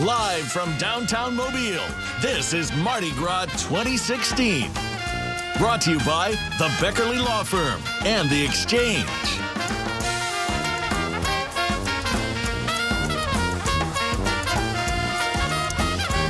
Live from downtown Mobile, this is Mardi Gras 2016. Brought to you by the Beckerly Law Firm and The Exchange.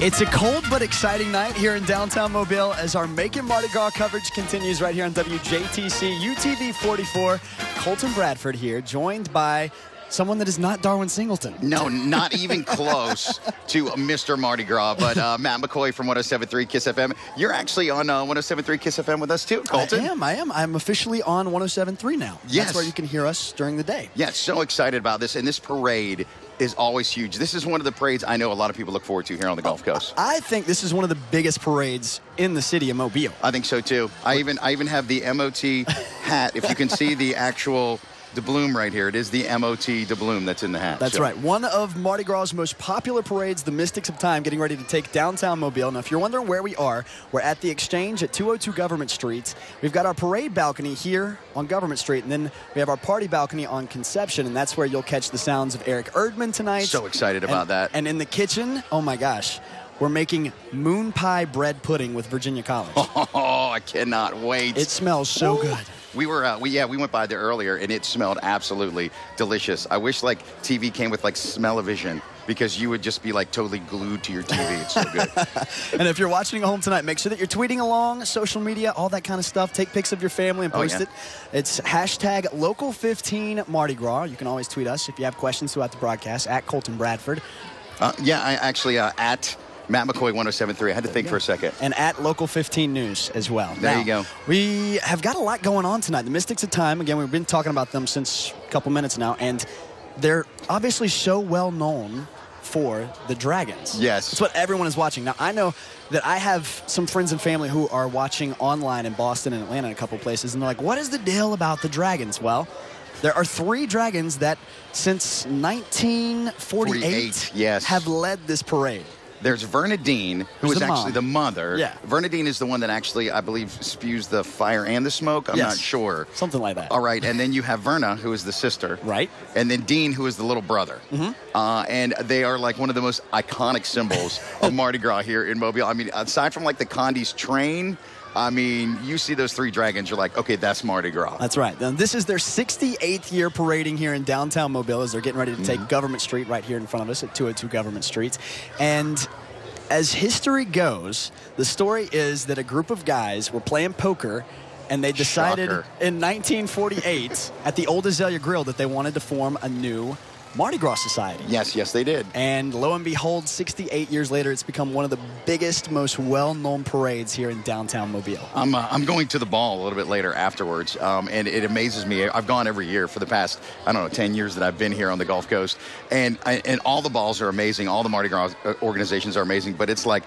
It's a cold but exciting night here in downtown Mobile as our Making Mardi Gras coverage continues right here on WJTC UTV44. Colton Bradford here, joined by someone that is not Darwin Singleton. No, not even close to Mr. Mardi Gras, but Matt McCoy from 107.3 KISS FM. You're actually on 107.3 KISS FM with us too, Colton. I am. I'm officially on 107.3 now. Yes. That's where you can hear us during the day. Yeah, so excited about this, and this parade is always huge. This is one of the parades I know a lot of people look forward to here on the Gulf Coast. I think this is one of the biggest parades in the city of Mobile. I think so too. I even have the MOT hat. If you can see the actual doubloon right here, it is the MOT doubloon that's in the hat. That's right. One of Mardi Gras' most popular parades, the Mystics of Time, getting ready to take downtown Mobile. Now, if you're wondering where we are, we're at the Exchange at 202 Government Street. We've got our parade balcony here on Government Street, and then we have our party balcony on Conception, and that's where you'll catch the sounds of Eric Erdman tonight. So excited about that. And in the kitchen, oh my gosh, we're making moon pie bread pudding with Virginia College. Oh, I cannot wait. It smells so good. We went by there earlier, and it smelled absolutely delicious. I wish, like, TV came with, like, smell-o-vision, because you would just be, like, totally glued to your TV. It's so good. And if you're watching at home tonight, make sure that you're tweeting along, social media, all that kind of stuff. Take pics of your family and post it. It's hashtag Local15 Mardi Gras. You can always tweet us if you have questions throughout the broadcast, at Colton Bradford. I actually, at Matt McCoy 107.3. I had to think for a second. And at Local 15 News as well. There you go. We have got a lot going on tonight. The Mystics of Time, again, we've been talking about them since a couple minutes now, and they're obviously so well known for the dragons. Yes. It's what everyone is watching. Now, I know that I have some friends and family who are watching online in Boston and Atlanta and a couple places, and they're like, what is the deal about the dragons? Well, there are 3 dragons that since 1948 have led this parade. There's Verna Dean, who is actually the mother. Yeah. Verna Dean is the one that actually, I believe, spews the fire and the smoke. I'm not sure. Something like that. All right. And then you have Verna, who is the sister. Right. And then Dean, who is the little brother. And they are like one of the most iconic symbols of Mardi Gras here in Mobile. I mean, aside from like the Condi's train, I mean, you see those 3 dragons, you're like, okay, that's Mardi Gras. That's right. Now, this is their 68th year parading here in downtown Mobile as they're getting ready to take Government Street right here in front of us at 202 Government Street. And as history goes, the story is that a group of guys were playing poker, and they decided in 1948 at the Old Azalea Grill that they wanted to form a new Mardi Gras society. Yes, they did. And lo and behold, 68 years later, it's become one of the biggest, most well-known parades here in downtown Mobile. I'm going to the ball a little bit later afterwards, and it amazes me. I've gone every year for the past, 10 years that I've been here on the Gulf Coast, and all the balls are amazing. All the Mardi Gras organizations are amazing, but it's like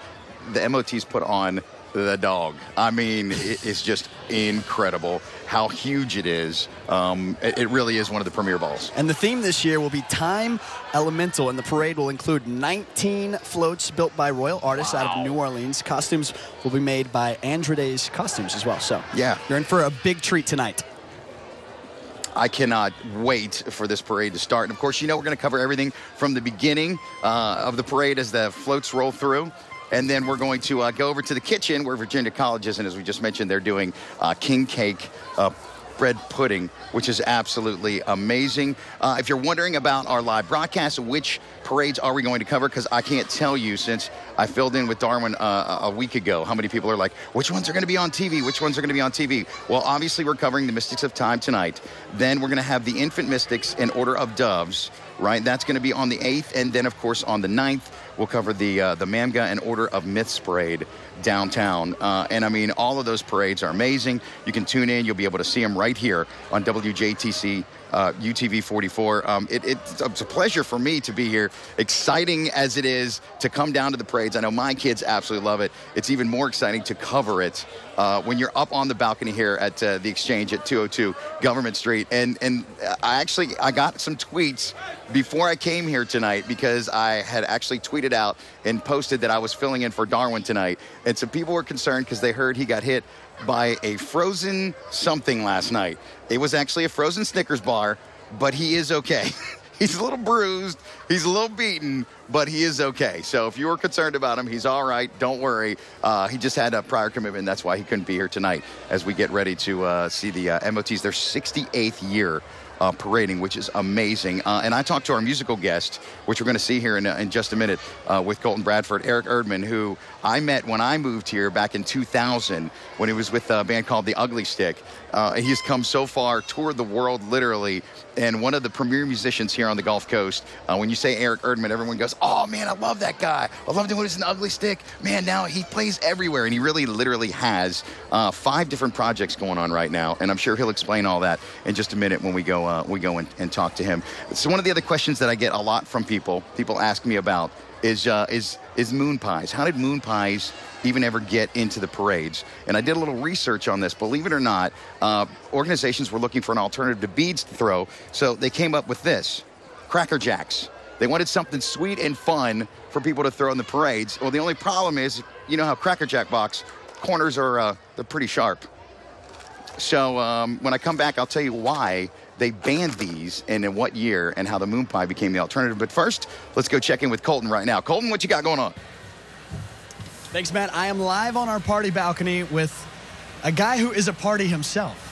the MOT's put on the dog. I mean, it's just incredible how huge it is. It really is one of the premier balls. And the theme this year will be Time Elemental, and the parade will include 19 floats built by royal artists out of New Orleans. Costumes will be made by Andrade's Costumes as well. So yeah, you're in for a big treat tonight. I cannot wait for this parade to start. And of course, we're going to cover everything from the beginning of the parade as the floats roll through. And then we're going to go over to the kitchen where Virginia College is. And as we just mentioned, they're doing king cake bread pudding, which is absolutely amazing. If you're wondering about our live broadcast, which parades are we going to cover? Because I can't tell you, since I filled in with Darwin a week ago, how many people are like, which ones are going to be on TV? Which ones are going to be on TV? Well, obviously, we're covering the Mystics of Time tonight. Then we're going to have the Infant Mystics in Order of Doves, right? That's going to be on the 8th. And then, of course, on the 9th, we'll cover the Mamga and Order of Myths parade downtown. And I mean, all of those parades are amazing. You can tune in. You'll be able to see them right here on WJTC UTV44. It's a pleasure for me to be here. Exciting as it is to come down to the parades. I know my kids absolutely love it. It's even more exciting to cover it when you're up on the balcony here at the Exchange at 202 Government Street. And I got some tweets before I came here tonight, because I had actually tweeted out and posted that I was filling in for Darwin tonight. And some people were concerned because they heard he got hit by a frozen something last night. It was actually a frozen Snickers bar, but he is okay. He's a little bruised. He's a little beaten, but he is okay. So if you were concerned about him, he's all right. Don't worry. He just had a prior commitment. That's why he couldn't be here tonight as we get ready to see the MOT's, their 68th year parading, which is amazing. And I talked to our musical guest, which we're going to see here in just a minute, with Colton Bradford, Eric Erdman, who I met when I moved here back in 2000 when he was with a band called The Ugly Stick. He's come so far, toured the world literally, and one of the premier musicians here on the Gulf Coast. When you say Eric Erdman, everyone goes, oh man, I love that guy. I loved him when he was in The Ugly Stick. Man, now he plays everywhere, and he really literally has 5 different projects going on right now, and I'm sure he'll explain all that in just a minute when we go and talk to him. So one of the other questions that I get a lot from people ask me about is moon pies. How did moon pies even ever get into the parades? And I did a little research on this. Believe it or not, organizations were looking for an alternative to beads to throw, so they came up with this, Cracker Jacks. They wanted something sweet and fun for people to throw in the parades. Well, the only problem is, you know how Cracker Jack box corners are they're pretty sharp. So when I come back, I'll tell you why they banned these and in what year and how the moon pie became the alternative. But first, let's go check in with Colton right now. Colton, what you got going on? Thanks, Matt. I am live on our party balcony with a guy who is a party himself.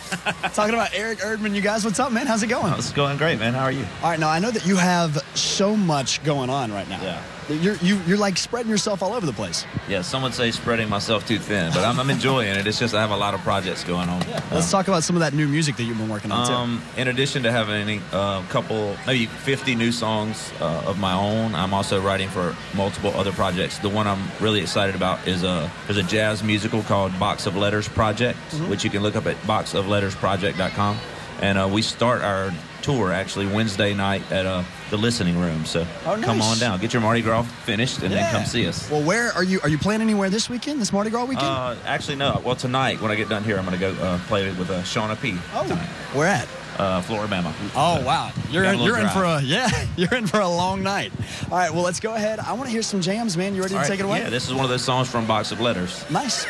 Talking about Eric Erdman. You guys, what's up, man? How's it going? It's going great, man. How are you? All right, now I know that you have so much going on right now. Yeah. You're like spreading yourself all over the place. Yeah, some would say spreading myself too thin, but I'm enjoying it. It's just I have a lot of projects going on. Yeah. Let's talk about some of that new music that you've been working on, too. In addition to having a couple, maybe 50 new songs of my own, I'm also writing for multiple other projects. The one I'm really excited about is there's a jazz musical called Box of Letters Project, which you can look up at boxoflettersproject.com. And we start our tour actually Wednesday night at the Listening Room. So come on down, get your Mardi Gras finished, and then come see us. Well, where are you? Are you playing anywhere this weekend? This Mardi Gras weekend? Actually, no. Well, tonight when I get done here, I'm going to go play with Shauna P. Tonight. Where at? Floribama. Oh wow, you're in for a long night. All right, well let's go ahead. I want to hear some jams, man. You ready to take it away? Yeah, this is one of those songs from Box of Letters. Nice.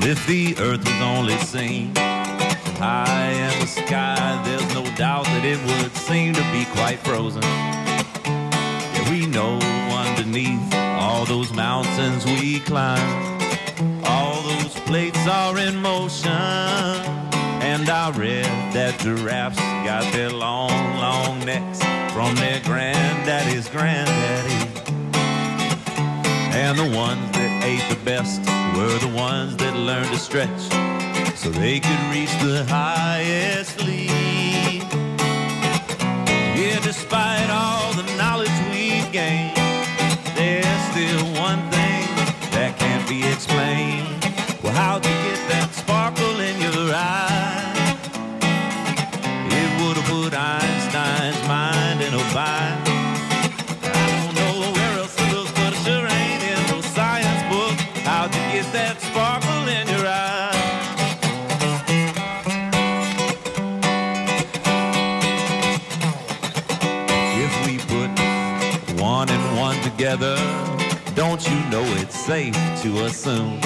If the earth was only seen high in the sky, there's no doubt that it would seem to be quite frozen. Yeah, we know underneath all those mountains we climb, all those plates are in motion. And I read that giraffes got their long, long necks from their granddaddy's granddaddy. And the ones that ate the best were the ones that learned to stretch so they could reach the highest lead. Yeah, despite all the knowledge we've gained, there's still one thing that can't be explained. Well, how'd you get that sparkle in your eye? It would have put Einstein's mind in a bind. How'd you get that sparkle in your eye? If we put one and one together, don't you know it's safe to assume?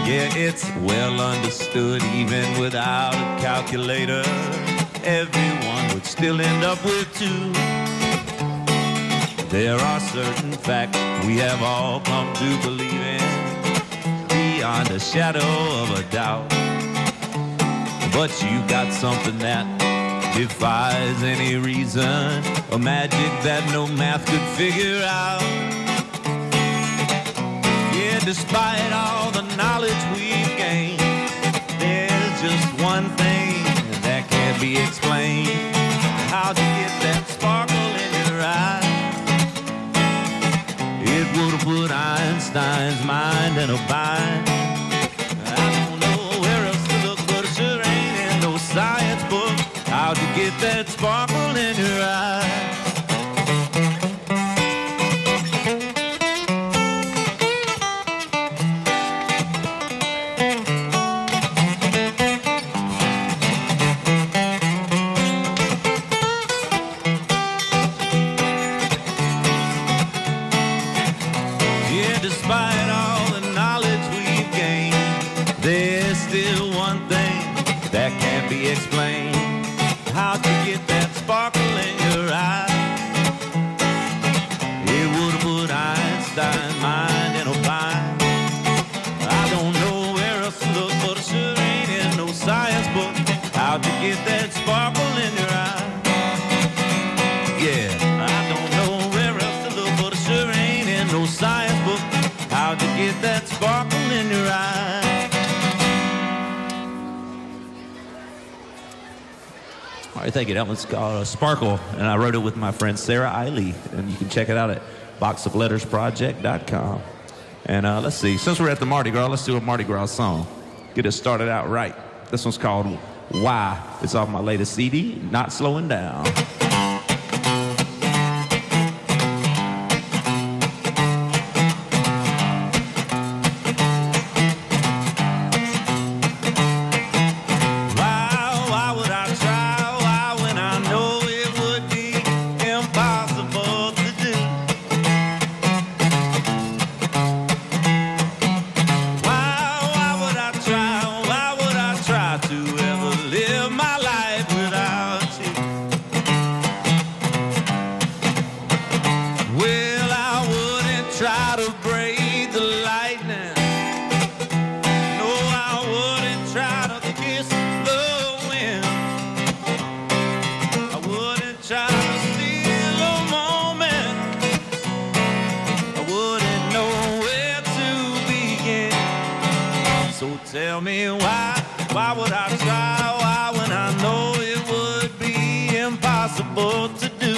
Yeah, it's well understood, even without a calculator, everyone would still end up with 2. There are certain facts we have all come to believe in, beyond a shadow of a doubt. But you got something that defies any reason, a magic that no math could figure out. Yeah, despite all the knowledge we've gained, there's just one thing that can't be explained. How'd you get that sparkle in your eye? It would have put Einstein's mind in a bind. I don't know where else to look, but it sure ain't in no science book. How'd you get that sparkle in your eye? explain how to get that sparkle in your eye. It would have put Einstein's mind in a bind. I don't know where else to look, but it sure ain't in no science book how to get that sparkle in your eye. Yeah, I don't know where else to look, but it sure ain't in no science book how to get that sparkle in your eye. All right, thank you. That one's called Sparkle, and I wrote it with my friend Sarah Eiley, and you can check it out at boxoflettersproject.com. And let's see, since we're at the Mardi Gras, let's do a Mardi Gras song. Get it started out right. This one's called Why. It's off my latest CD, Not Slowing Down. Tell me why would I try? Why when I know it would be impossible to do?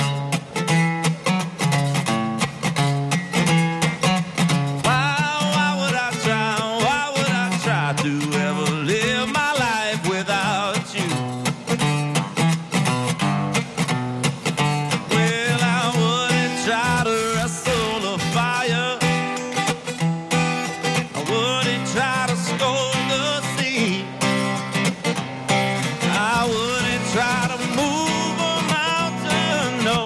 Why would I try? Why would I try to ever live my life without you? Well, I wouldn't try to wrestle a fire. I wouldn't try to scold. I wouldn't try to move a mountain, no.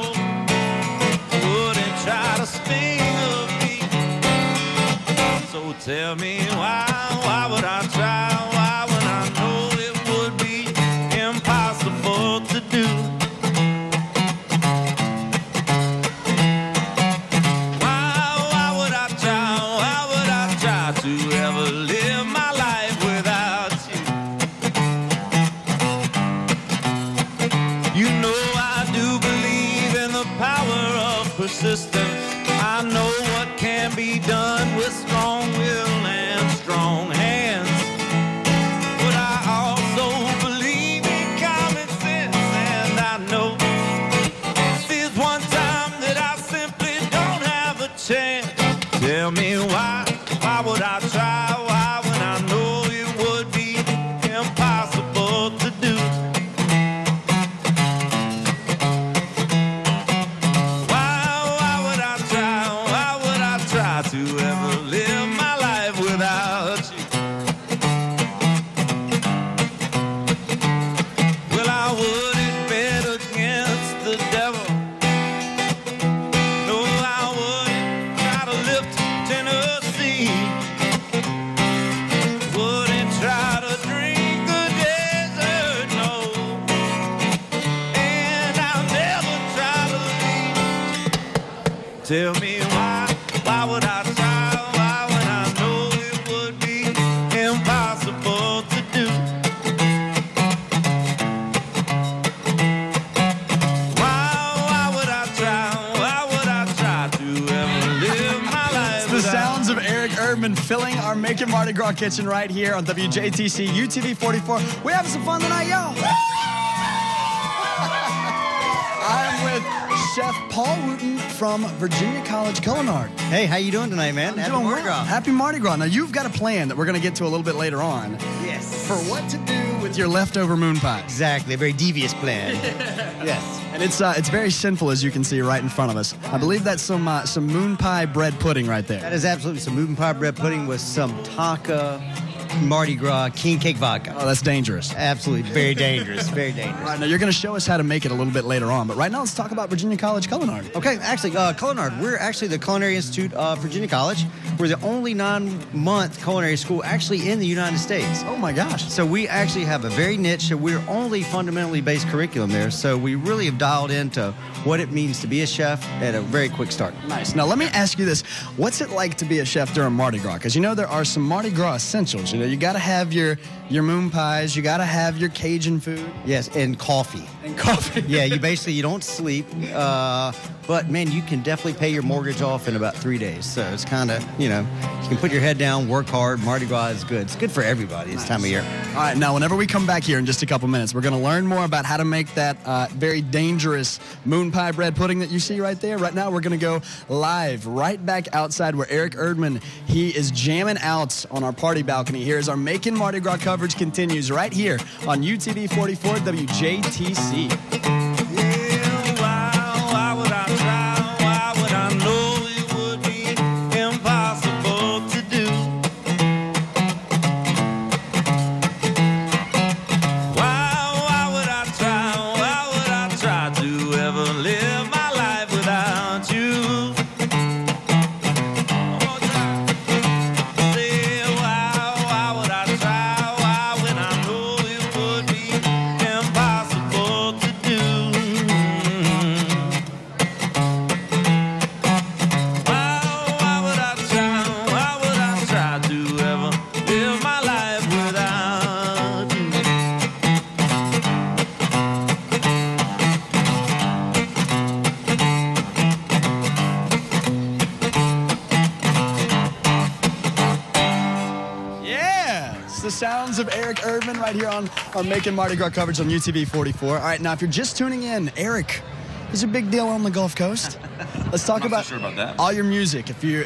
I wouldn't try to sting a bee. So tell me why would I try? Why when I know it would be impossible to do? Why would I try? Why would I try to ever live my life without you? You know I do believe in the power of persistence. I know what can be done with strong will and strong hands. But I also believe in common sense, and I know this is one time that I simply don't have a chance. Tell me why would I try? Why when I know it would be impossible to do? To ever live my life without you. Well, I wouldn't bet against the devil. No, I wouldn't try to lift Tennessee. Wouldn't try to drink the desert, no. And I'll never try to leave. Tell me why would I try? Why when I know it would be impossible to do? Why would I try? Why would I try to ever live my life? It's the sounds of Eric Erdman filling our Making Mardi Gras kitchen right here on WJTC UTV44. We're having some fun tonight, y'all. I'm with Chef Paul Wooten from Virginia College Culinary. Hey, how you doing tonight, man? Happy Mardi Gras. Happy Mardi Gras. Now, you've got a plan that we're going to get to a little bit later on. Yes. For what to do with your leftover moon pie. Exactly, a very devious plan. Yes. And it's very sinful, as you can see right in front of us. I believe that's some moon pie bread pudding right there. That is absolutely some moon pie bread pudding with some tonka Mardi Gras king cake vodka. Oh, that's dangerous. Absolutely, very dangerous, very dangerous. All right, now you're going to show us how to make it a little bit later on, but right now let's talk about Virginia College Culinary. Okay, actually, Culinary. We're actually the Culinary Institute of Virginia College. We're the only 9-month culinary school actually in the United States. Oh my gosh. So we actually have a very niche, so we're only fundamentally based curriculum there. So we really have dialed into what it means to be a chef at a very quick start. Nice. Now let me ask you this. What's it like to be a chef during Mardi Gras? Because you know there are some Mardi Gras essentials. You know, you got to have your moon pies, you got to have your Cajun food. Yes, and coffee. And coffee. Yeah, you don't sleep. But man, you can definitely pay your mortgage off in about 3 days. So it's kind of, you can put your head down, work hard. Mardi Gras is good. It's good for everybody this time of year. All right, now whenever we come back here in just a couple minutes, we're going to learn more about how to make that very dangerous moon pie bread pudding that you see right there. Right now, we're going to go live right back outside where Eric Erdman, he is jamming out on our party balcony here as our Making Mardi Gras coverage continues right here on UTV44 WJTC. The sounds of Eric Erdman right here on our Making Mardi Gras coverage on UTV44. All right, now if you're just tuning in, Eric is a big deal on the Gulf Coast. Let's talk about, sure about that. All your music. If you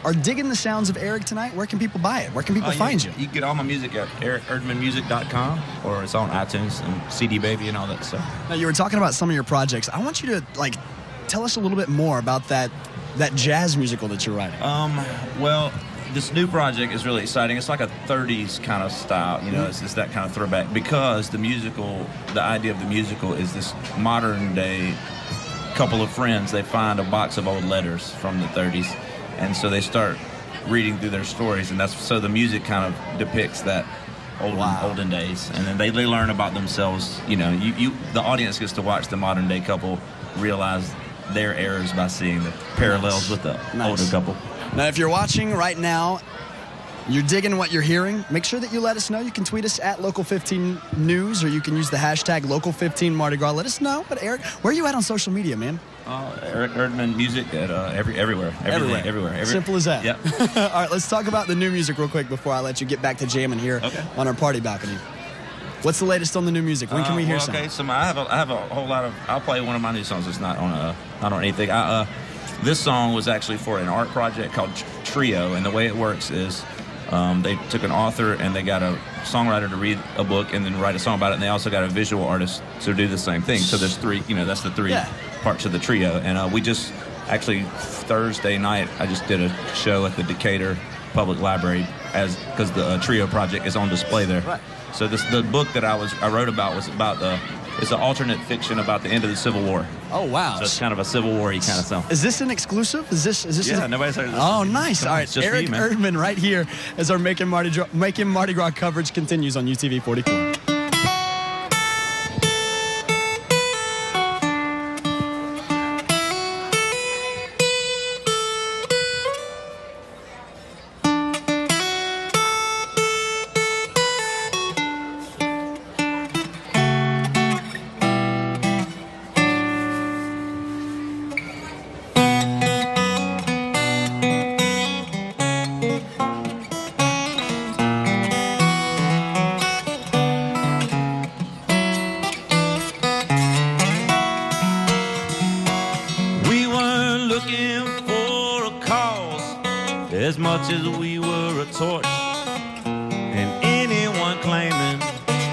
are digging the sounds of Eric tonight, where can people buy it? Where can people find you? You can get all my music at ericerdmanmusic.com, or it's on iTunes and CD Baby and all that stuff. Now you were talking about some of your projects. I want you to tell us a little bit more about that jazz musical that you're writing. Well, this new project is really exciting. It's like a 30s kind of style, it's that kind of throwback, because the idea of the musical is this modern day couple of friends. They find a box of old letters from the 30s, and so they start reading through their stories, and so the music kind of depicts that olden days, and then they learn about themselves. The audience gets to watch the modern day couple realize their errors by seeing the parallels with the older couple. Now, if you're watching right now, you're digging what you're hearing, make sure that you let us know. You can tweet us at Local15 News, or you can use the hashtag Local15 Mardi Gras. Let us know. But Eric, where are you at on social media, man? Eric Erdman Music at everywhere. Everywhere. Simple as that. Yep. All right, let's talk about the new music real quick before I let you get back to jamming here on our party balcony. What's the latest on the new music? When can we hear some? Okay, so I have a whole lot of. I'll play one of my new songs. It's not on anything. This song was actually for an art project called Trio, and the way it works is they took an author and they got a songwriter to read a book and then write a song about it, and they also got a visual artist to do the same thing. So there's three, that's the three parts of the trio. And we just, actually Thursday night, I just did a show at the Decatur Public Library because the Trio project is on display there. Right. So the book that I wrote about was about it's an alternate fiction about the end of the Civil War. Oh, wow. So it's kind of a Civil War-y kind of song. Is this an exclusive? Is this? Yeah, nobody's heard of this. Oh, nice. All right, Eric Erdman right here as our Making Mardi Gras coverage continues on UTV44. As much as we were a torch, and anyone claiming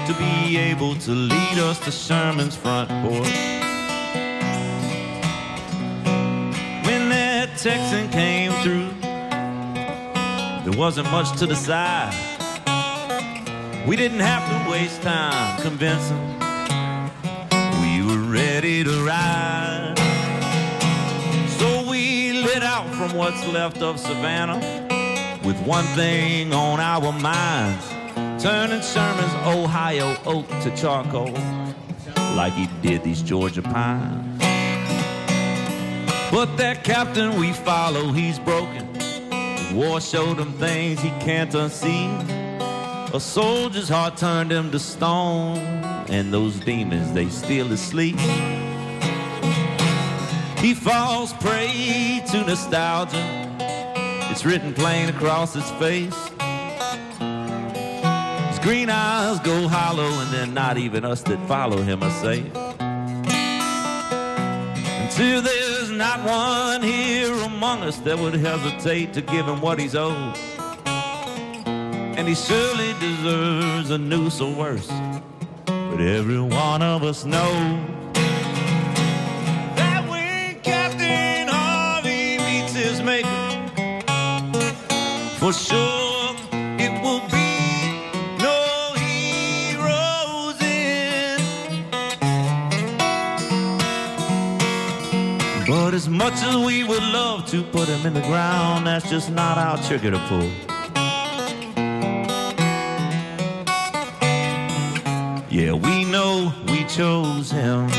to be able to lead us to Sherman's front porch. When that Texan came through, there wasn't much to decide. We didn't have to waste time convincing. We were ready to ride. So we lit out from what's left of Savannah with one thing on our minds, turning Sherman's Ohio oak to charcoal like he did these Georgia pines. But that captain we follow, he's broken. War showed him things he can't unsee. A soldier's heart turned him to stone, and those demons, they steal his sleep. He falls prey to nostalgia. It's written plain across his face. His green eyes go hollow, and then not even us that follow him are safe. Until there's not one here among us that would hesitate to give him what he's owed. And he surely deserves a noose or worse. But every one of us knows that when Captain Harvey meets his maker, for sure it will be no heroes in. But as much as we would love to put him in the ground, that's just not our trigger to pull. Yeah, we know we chose him.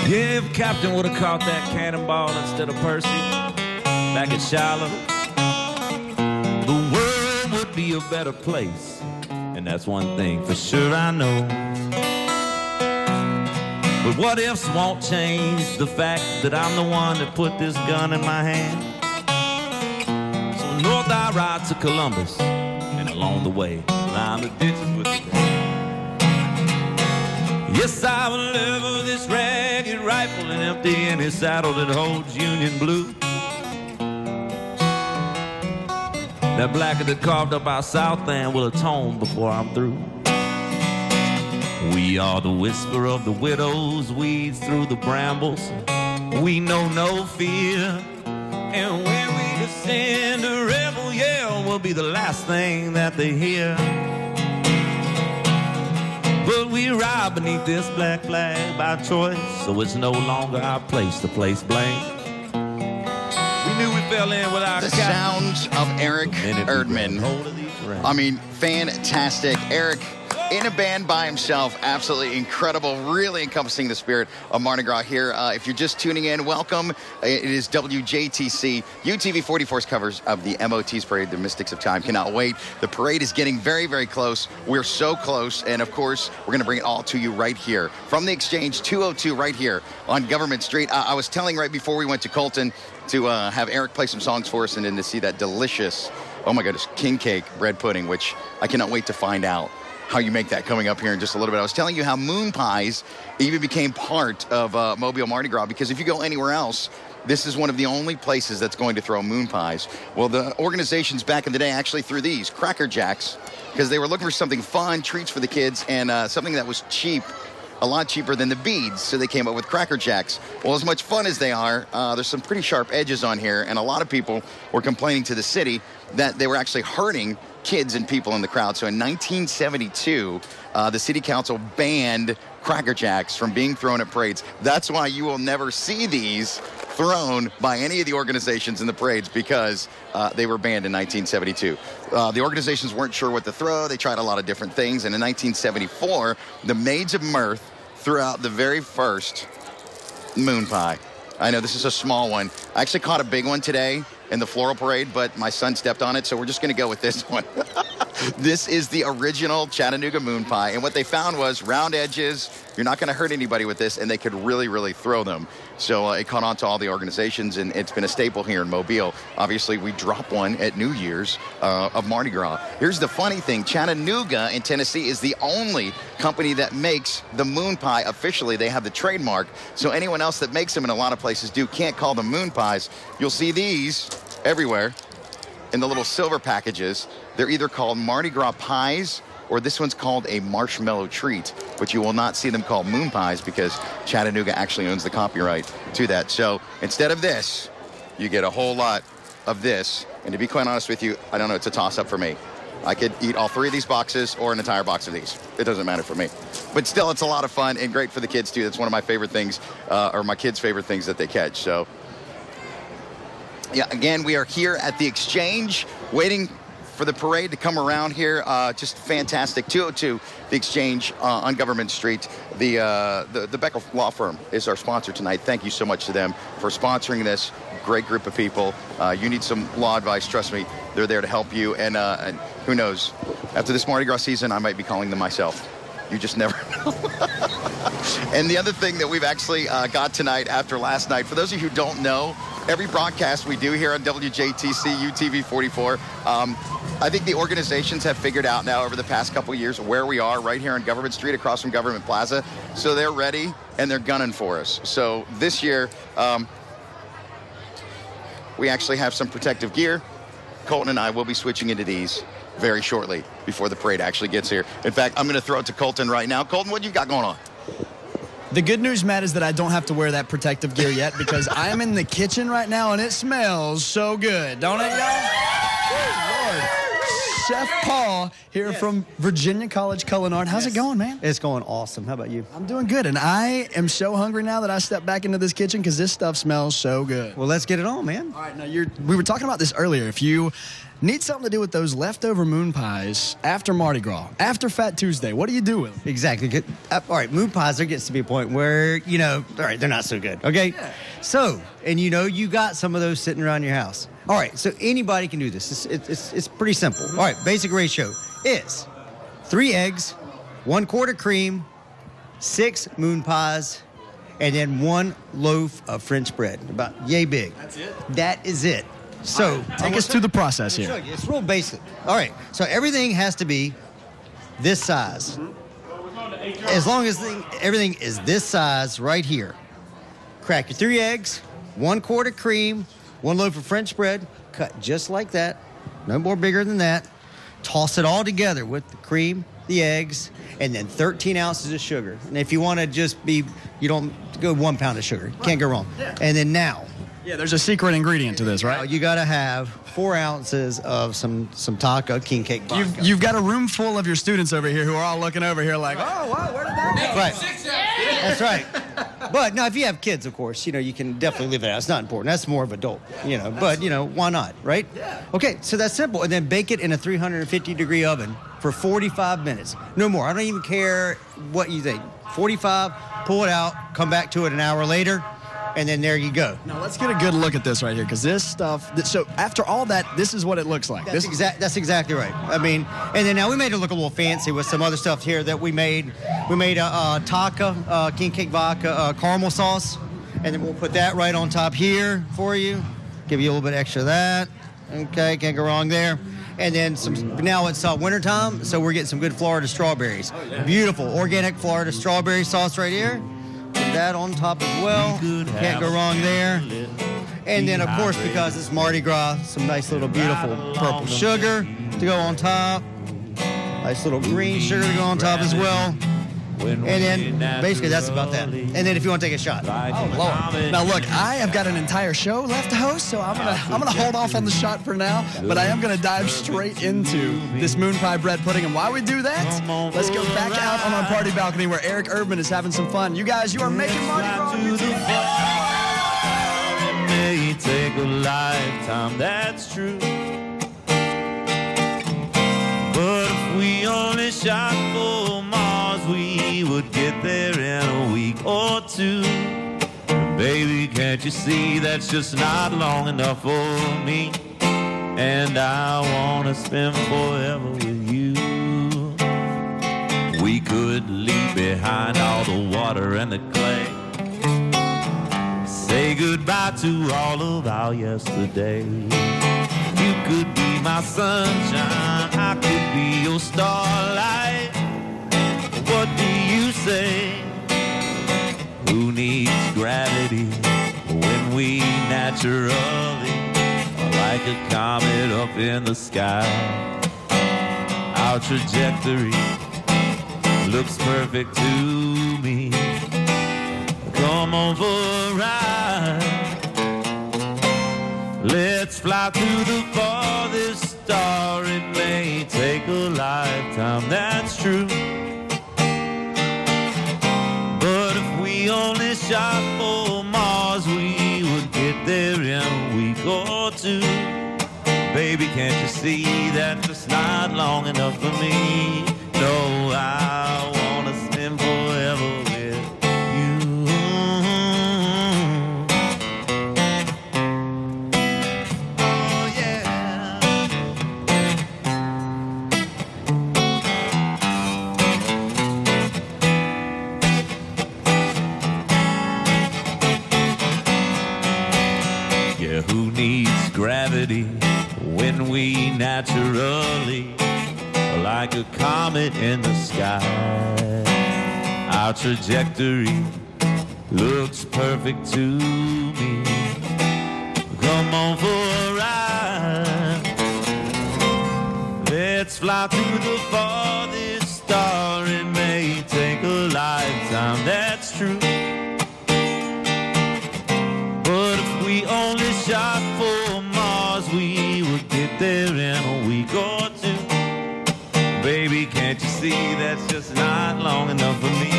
Yeah, if Captain would have caught that cannonball instead of Percy back at Shiloh, the world would be a better place. And that's one thing for sure I know. But what ifs won't change the fact that I'm the one that put this gun in my hand. North I ride to Columbus, and along the way, line the ditches with the band. Yes, I will level this ragged rifle and empty any saddle that holds Union blue. That blacker that carved up our South End will atone before I'm through. We are the whisper of the widow's weeds through the brambles. We know no fear. And when we descend, a rebel yell will be the last thing that they hear. But we ride beneath this black flag by choice, so it's no longer our place to place blame. We knew we fell in with our The sounds of Eric Erdman. I mean, fantastic. Eric in a band by himself, absolutely incredible, really encompassing the spirit of Mardi Gras here. If you're just tuning in, welcome. It is WJTC, UTV44's covers of the MOT's parade, the Mystics of Time. Cannot wait. The parade is getting very, very close. We're so close, and of course, we're going to bring it all to you right here from the Exchange 202 right here on Government Street. I was telling right before we went to Colton to have Eric play some songs for us and then to see that delicious, oh my goodness, king cake bread pudding, which I cannot wait to find out how you make that coming up here in just a little bit. I was telling you how moon pies even became part of Mobile Mardi Gras, because if you go anywhere else, this is one of the only places that's going to throw moon pies. Well, the organizations back in the day actually threw these, Cracker Jacks, because they were looking for something fun, treats for the kids, and something that was cheap, a lot cheaper than the beads, so they came up with Cracker Jacks. Well, as much fun as they are, there's some pretty sharp edges on here, and a lot of people were complaining to the city that they were actually hurting kids and people in the crowd. So in 1972, the city council banned Cracker Jacks from being thrown at parades. That's why you will never see these thrown by any of the organizations in the parades, because they were banned in 1972. The organizations weren't sure what to throw. They tried a lot of different things. And in 1974, the Maids of Mirth threw out the very first moon pie. I know this is a small one. I actually caught a big one today in the floral parade, but my son stepped on it, so we're just going to go with this one. This is the original Chattanooga moon pie, and what they found was round edges. You're not going to hurt anybody with this, and they could really, really throw them. So it caught on to all the organizations, and it's been a staple here in Mobile. Obviously, we drop one at New Year's of Mardi Gras. Here's the funny thing. Chattanooga in Tennessee is the only company that makes the moon pie officially. They have the trademark, so anyone else that makes them, in a lot of places can't call them moon pies. You'll see these everywhere in the little silver packages. They're either called Mardi Gras pies, or this one's called a marshmallow treat, but you will not see them called moon pies because Chattanooga actually owns the copyright to that. So instead of this, you get a whole lot of this, and to be quite honest with you, I don't know, it's a toss-up for me. I could eat all 3 of these boxes or an entire box of these. It doesn't matter for me. But still, it's a lot of fun and great for the kids, too. That's one of my favorite things, or my kids' favorite things that they catch. So, yeah, again, we are here at the Exchange, waiting for the parade to come around here. Just fantastic. 202, the Exchange on Government Street. The Becker Law Firm is our sponsor tonight. Thank you so much to them for sponsoring this. Great group of people. You need some law advice, trust me, they're there to help you. And who knows, after this Mardi Gras season, I might be calling them myself. You just never know. And the other thing that we've actually got tonight after last night, for those of you who don't know, every broadcast we do here on WJTC, UTV44, I think the organizations have figured out now over the past couple of years where we are right here on Government Street across from Government Plaza. So they're ready and they're gunning for us. So this year, we actually have some protective gear. Colton and I will be switching into these very shortly before the parade actually gets here. In fact, I'm going to throw it to Colton right now. Colton, what you got going on? The good news, Matt, is that I don't have to wear that protective gear yet because I am in the kitchen right now and it smells so good, don't it, y'all? Good Lord. Chef Paul here from Virginia College Culinary. How's it going, man? It's going awesome. How about you? I'm doing good, and I am so hungry now that I stepped back into this kitchen because this stuff smells so good. Well, let's get it on, man. All right, now we were talking about this earlier. If you need something to do with those leftover moon pies after Mardi Gras, after Fat Tuesday, what do you do with them? Exactly. All right, moon pies, there gets to be a point where, all right, they're not so good, okay? Yeah. So, and you got some of those sitting around your house. All right, so anybody can do this. It's pretty simple. All right, basic ratio is 3 eggs, 1 quart cream, 6 moon pies, and then 1 loaf of French bread, about yay big. That's it? That is it. So take us through the process here. It's real basic. All right, so everything has to be this size. As long as everything is this size right here. Crack your 3 eggs, 1 quart of cream, 1 loaf of French bread, cut just like that, no more bigger than that. Toss it all together with the cream, the eggs, and then 13 ounces of sugar. And if you want to just be, you don't go 1 pound of sugar. Can't go wrong. Yeah. And then now. Yeah, there's a secret ingredient to this, right? Now you got to have 4 ounces of some taco king cake vodka. You've got a room full of your students over here who are all looking over here like, oh, wow, where did that go? Right. That's right. But now, if you have kids, of course, you can definitely leave it out. It's not important. That's more of adult, But, why not, right? Yeah. Okay, so that's simple. And then bake it in a 350-degree oven for 45 minutes. No more. I don't even care what you think. 45, pull it out, come back to it an hour later, and then there you go. Now, let's get a good look at this right here, because this stuff, so after all that, this is what it looks like. That's exactly right. I mean, and then now we made it look a little fancy with some other stuff here that we made. We made a taco, king cake vodka, caramel sauce, and then we'll put that right on top here for you. Give you a little bit extra of that. Okay, can't go wrong there. And then now it's wintertime, so we're getting some good Florida strawberries. Oh, yeah. Beautiful, organic Florida strawberry sauce right here. Put that on top as well. Can't go wrong there. And then, of course, because it's Mardi Gras, some nice little beautiful purple sugar to go on top. Nice little green sugar to go on top as well. And then, basically, that's about that. And then if you want to take a shot. Oh, Lord. Now, look, I have got an entire show left to host, so I'm gonna hold off on the shot for now, but I am going to dive straight into this moon pie bread pudding. And while we do that, let's go back out on our party balcony where Eric Urban is having some fun. You guys, you are making Mardi Gras. It may take a lifetime, that's true. But if we only shot for Mars, we would get there in a week or 2. But baby, can't you see that's just not long enough for me? And I want to spend forever with you. We could leave behind all the water and the clay. Say goodbye to all of our yesterday. You could be my sunshine, I could be your starlight. What do you say? Who needs gravity when we naturally are like a comet up in the sky? Our trajectory looks perfect to me. Come on for a ride. Let's fly to the farthest star. It may take a lifetime, that's true. But if we only shot for Mars, we would get there in a week or two. Baby, can't you see that it's not long enough for me? No, I wanna spend forever with you. Oh, yeah. Yeah, who needs gravity when we naturally, like a comet in the sky, our trajectory looks perfect to me. Come on for a ride. Let's fly to the farthest star. It may take a lifetime, that's true. But if we only shot for Mars, we would get there in a week or two. Baby, can't you see that's just not long enough for me?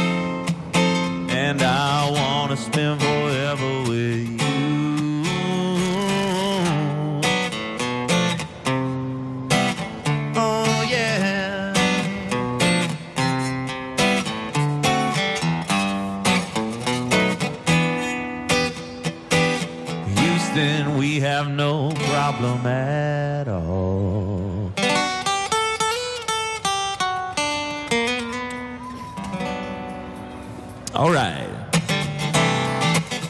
And I wanna spend forever with you. Oh, yeah. Houston, we have no problem at all. All right.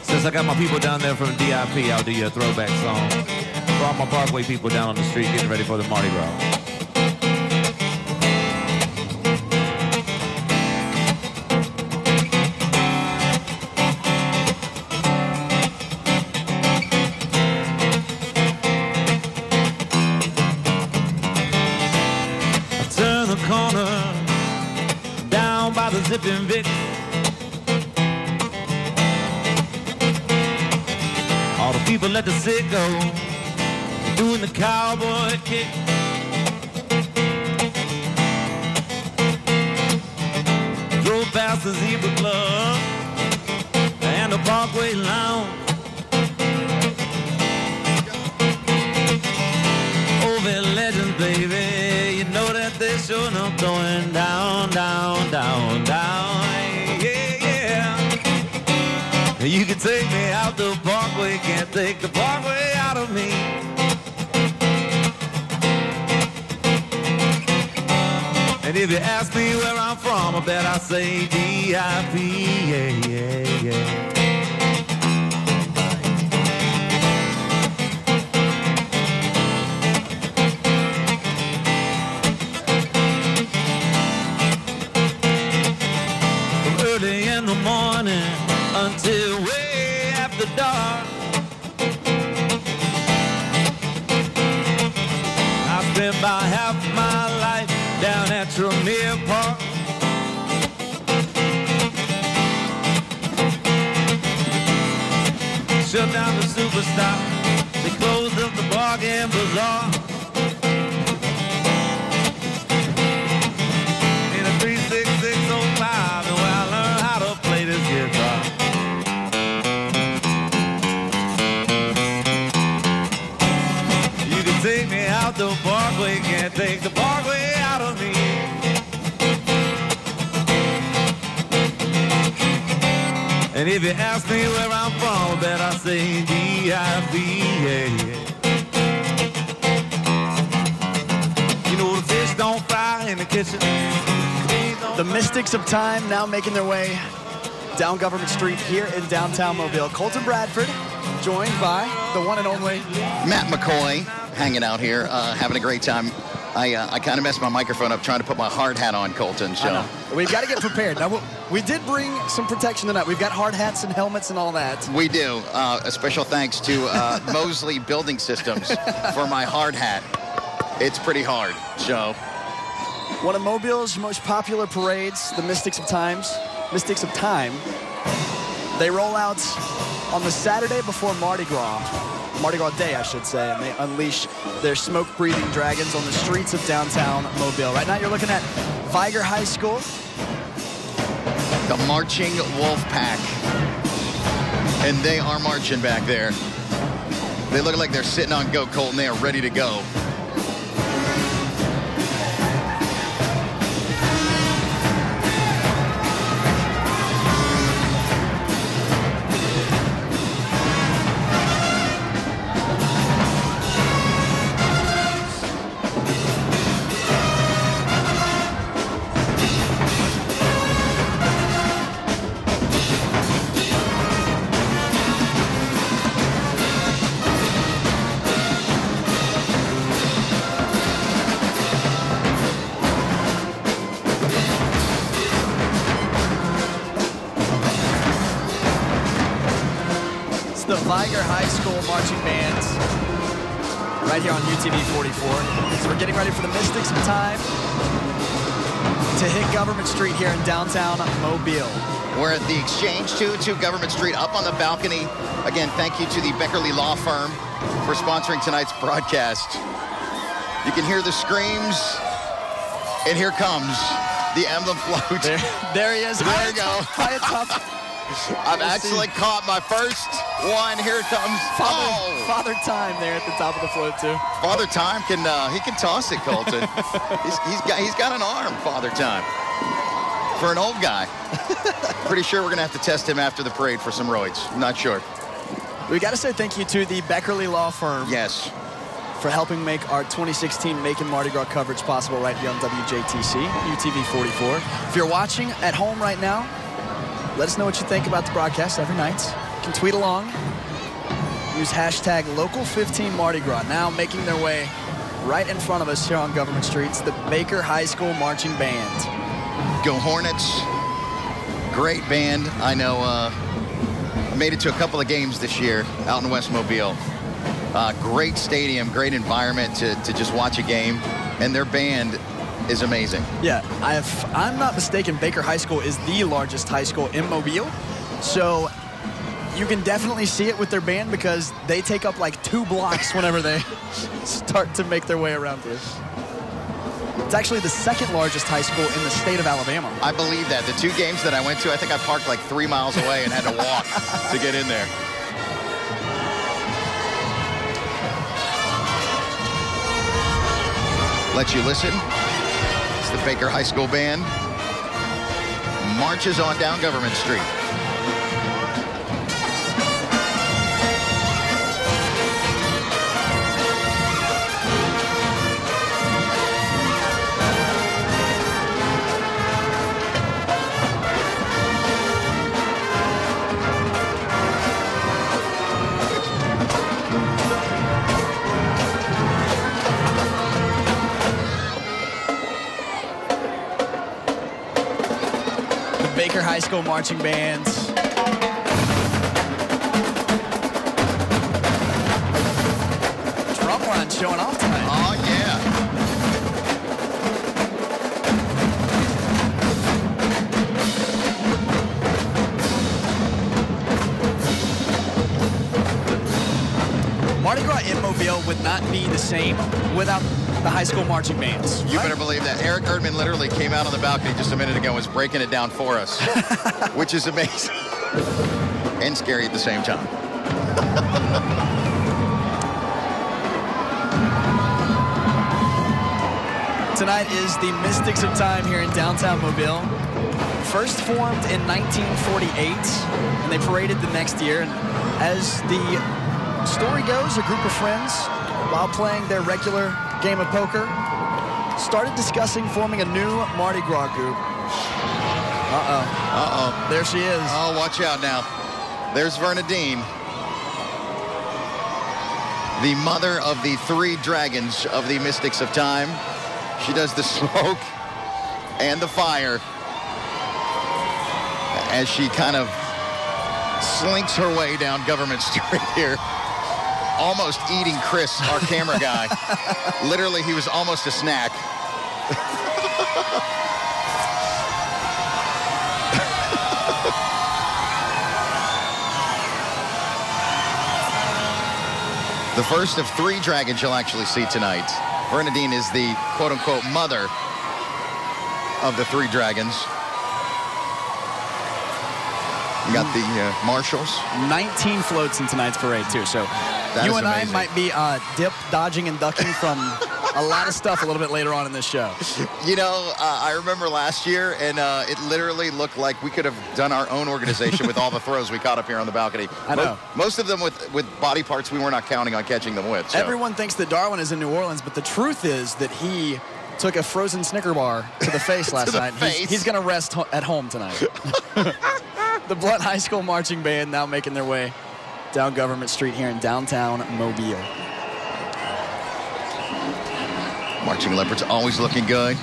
Since I got my people down there from DIP, I'll do you a throwback song. For all my Parkway people down on the street getting ready for the Mardi Gras. I turn the corner down by the Zippin' Vic. All the people at the sick go doing the cowboy kick. Drove past the Zebra Club and the Parkway Lounge. Over Legends, baby, you know that they're sure enough going down, down, down, down. You can take me out the Parkway, can't take the Parkway out of me. And if you ask me where I'm from, I bet I say DIP, yeah, yeah, yeah. From early in the morning until way after dark, I spent about half my life down at Tremere Park. Shut down the Superstop, they closed up the Bargain Bazaar. In a 36605, and where I learned how to play this guitar. Take me out the Parkway, can't take the Parkway out of me. And if you ask me where I'm from, I bet I say DIP, yeah, yeah. You know the fish don't fry in the kitchen. The Mystics of Time now making their way down Government Street here in downtown Mobile. Colton Bradford, joined by the one and only Matt McCoy, hanging out here, having a great time. I kind of messed my microphone up trying to put my hard hat on, Colton. So we've got to get prepared. Now, we did bring some protection tonight. We've got hard hats and helmets and all that. We do. A special thanks to Mosley Building Systems for my hard hat. It's pretty hard. So one of Mobile's most popular parades, the Mystics of Time. They roll out on the Saturday before Mardi Gras. Mardi Gras Day, I should say, and they unleash their smoke-breathing dragons on the streets of downtown Mobile. Right now, you're looking at Viger High School. The marching wolf pack. And they are marching back there. They look like they're sitting on goat colt and they are ready to go. The Viger High School marching bands right here on UTV44. So we're getting ready for the Mystics of Time to hit Government Street here in downtown Mobile. We're at the Exchange 2 Government Street up on the balcony. Again, thank you to the Beckerly Law Firm for sponsoring tonight's broadcast. You can hear the screams, and here comes the emblem float. There he is. There you go. High atop. I've actually caught my first one. Here it comes. Father Time there at the top of the float too. Father Time can toss it, Colton. he's got an arm, Father Time. For an old guy. Pretty sure we're gonna have to test him after the parade for some roids. I'm not sure. We got to say thank you to the Beckerly Law Firm. Yes. For helping make our 2016 Macon Mardi Gras coverage possible right here on WJTC, UTV44. If you're watching at home right now, let us know what you think about the broadcast every night. You can tweet along. Use hashtag Local15 Mardi Gras. Now making their way right in front of us here on Government Streets, the Baker High School Marching Band. Go Hornets. Great band. I know I made it to a couple of games this year out in West Mobile. Great stadium, great environment to just watch a game. And their band is amazing. Yeah, if I'm not mistaken, Baker High School is the largest high school in Mobile. So you can definitely see it with their band because they take up like 2 blocks whenever they start to make their way around here. It's actually the 2nd largest high school in the state of Alabama. I believe that. The 2 games that I went to, I think I parked like 3 miles away and had to walk to get in there. Let you listen. It's the Baker High School Band. Marches on down Government Street. Baker High School marching bands. Drumline showing off tonight. Oh, yeah. Mardi Gras in Mobile would not be the same without the high school marching bands. You better believe that. Eric Erdman literally came out on the balcony just a minute ago and was breaking it down for us, which is amazing and scary at the same time. Tonight is the Mystics of Time here in downtown Mobile. First formed in 1948, and they paraded the next year. And as the story goes, a group of friends, while playing their regular game of poker, started discussing forming a new Mardi Gras group. There she is. Oh, watch out now. There's Vernadine, the mother of the 3 dragons of the Mystics of Time. She does the smoke and the fire as she kind of slinks her way down Government Street here. Almost eating Chris, our camera guy. Literally, he was almost a snack. The first of 3 dragons you'll actually see tonight. Bernadine is the quote-unquote mother of the 3 dragons. You got the marshals. 19 floats in tonight's parade, too. So you and I might be dip, dodging, and ducking from a lot of stuff a little bit later on in this show. You know, I remember last year, and it literally looked like we could have done our own organization with all the throws we caught up here on the balcony. I know. Most of them with body parts we were not counting on catching them with. So. Everyone thinks that Darwin is in New Orleans, but the truth is that he took a frozen Snicker bar to the face last night. He's going to rest at home tonight. The Blount High School Marching Band now making their way down Government Street here in downtown Mobile. Marching Leopards always looking good.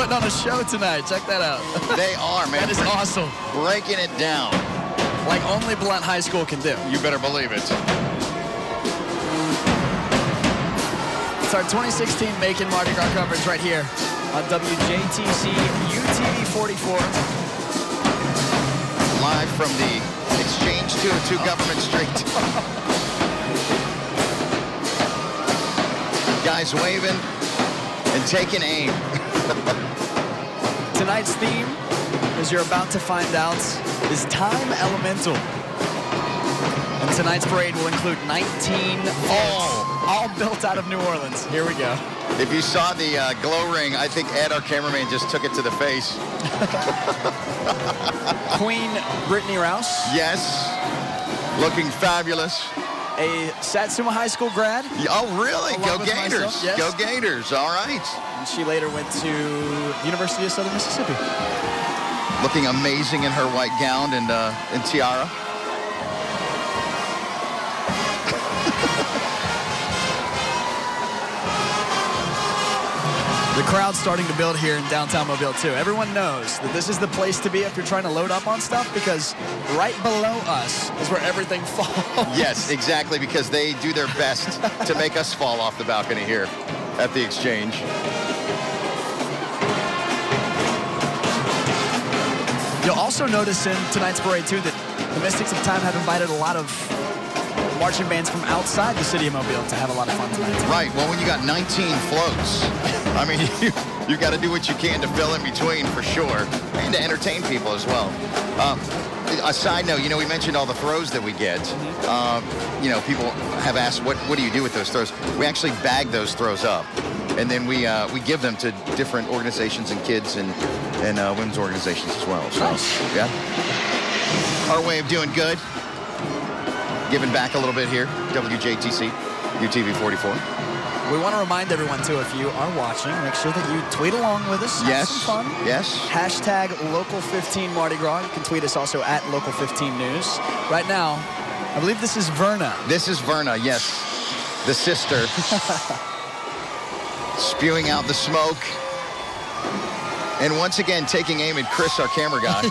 On a show tonight. Check that out. They are, man. That is awesome. Breaking it down. Like only Blount High School can do. You better believe it. It's our 2016 Macon Mardi Gras coverage right here on WJTC UTV44. Live from the Exchange 202 Government Street. Guys waving and taking aim. Tonight's theme, as you're about to find out, is Time Elemental. And tonight's parade will include 19 all built out of New Orleans. Here we go. If you saw the glow ring, I think Ed, our cameraman, just took it to the face. Queen Brittany Rouse. Yes. Looking fabulous. A Satsuma High School grad. Oh, really? Go Gators. Myself, yes. Go Gators. All right. And she later went to the University of Southern Mississippi. Looking amazing in her white gown and tiara. The crowd's starting to build here in downtown Mobile, too. Everyone knows that this is the place to be if you're trying to load up on stuff, because right below us is where everything falls. Yes, exactly, because they do their best to make us fall off the balcony here at the Exchange. You'll also notice in tonight's parade, too, that the Mystics of Time have invited a lot of marching bands from outside the city of Mobile to have a lot of fun tonight. Right. Well, when you got 19 floats, I mean, you got to do what you can to fill in between for sure, and to entertain people as well. A side note, you know, we mentioned all the throws that we get. You know, people have asked, what do you do with those throws? We actually bag those throws up, and then we give them to different organizations and kids and women's organizations as well. So, nice. Yeah. Our way of doing good. Giving back a little bit here. WJTC, UTV44. We want to remind everyone, too, if you are watching, make sure that you tweet along with us. Yes. Have some fun. Yes. Hashtag Local15 Mardi Gras. You can tweet us also at Local15 News. Right now, I believe this is Verna. This is Verna, yes. The sister. Spewing out the smoke. And once again, taking aim at Chris, our camera guy.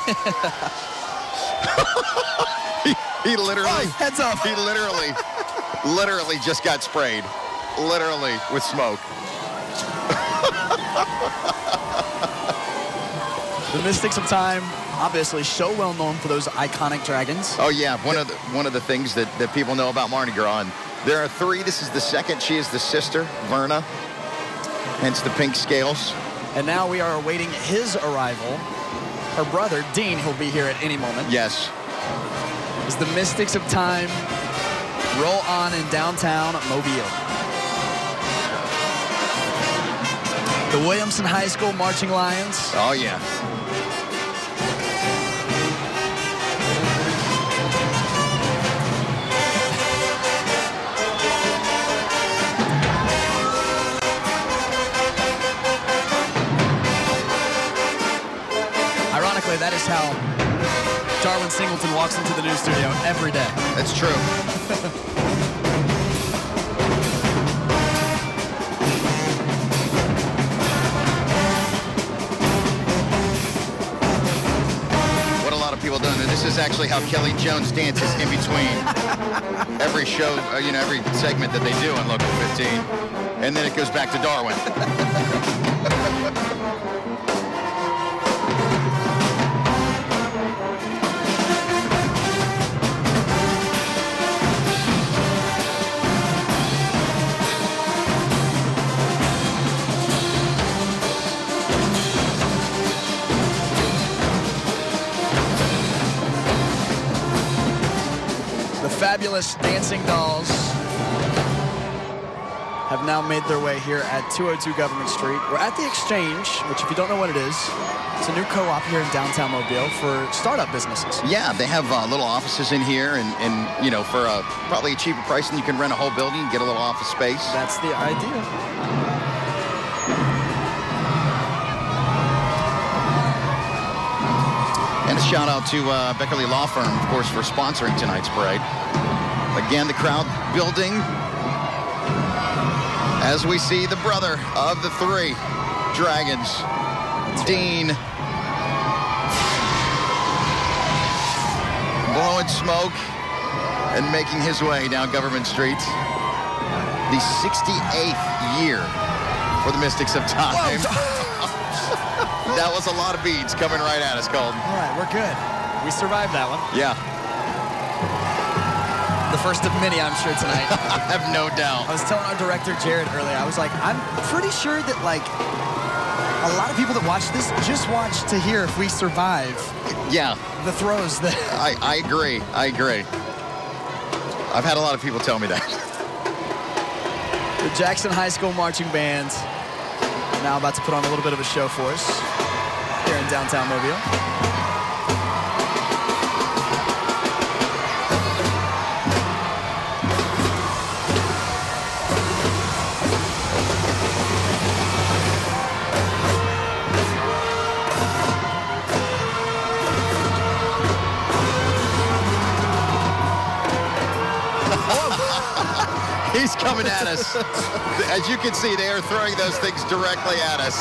He literally, heads up. He literally just got sprayed. Literally with smoke. The Mystics of Time obviously so well known for those iconic dragons. Oh yeah, one of the things that people know about Mardi Gras. And there are 3. This is the second. She is the sister, Verna, hence the pink scales. And now we are awaiting his arrival. Her brother, Dean, he'll be here at any moment. Yes. As the Mystics of Time roll on in downtown Mobile. The Williamson High School Marching Lions. Oh yeah. Ironically, that is how Darwin Singleton walks into the news studio every day. That's true. What a lot of people don't know. This is actually how Kelly Jones dances in between every show, every segment that they do on Local 15. And then it goes back to Darwin. Fabulous dancing dolls have now made their way here at 202 Government Street. We're at the Exchange, which if you don't know what it is, it's a new co-op here in downtown Mobile for startup businesses. Yeah, they have little offices in here and for probably a cheaper price than you can rent a whole building, get a little office space. That's the idea. And a shout out to Beckerly Law Firm, of course, for sponsoring tonight's parade. Again, the crowd building as we see the brother of the 3 dragons, Dean, blowing smoke and making his way down Government Street. The 68th year for the Mystics of Time. That was a lot of beads coming right at us, Colton. All right, we're good. We survived that one. Yeah. The first of many, I'm sure, tonight. I have no doubt. I was telling our director, Jared, earlier, I was like, I'm pretty sure that, like, a lot of people that watch this just watch to hear if we survive the throws. I agree. I agree. I've had a lot of people tell me that. The Jackson High School Marching Band now about to put on a little bit of a show for us here in downtown Mobile. He's coming at us. As you can see, they are throwing those things directly at us.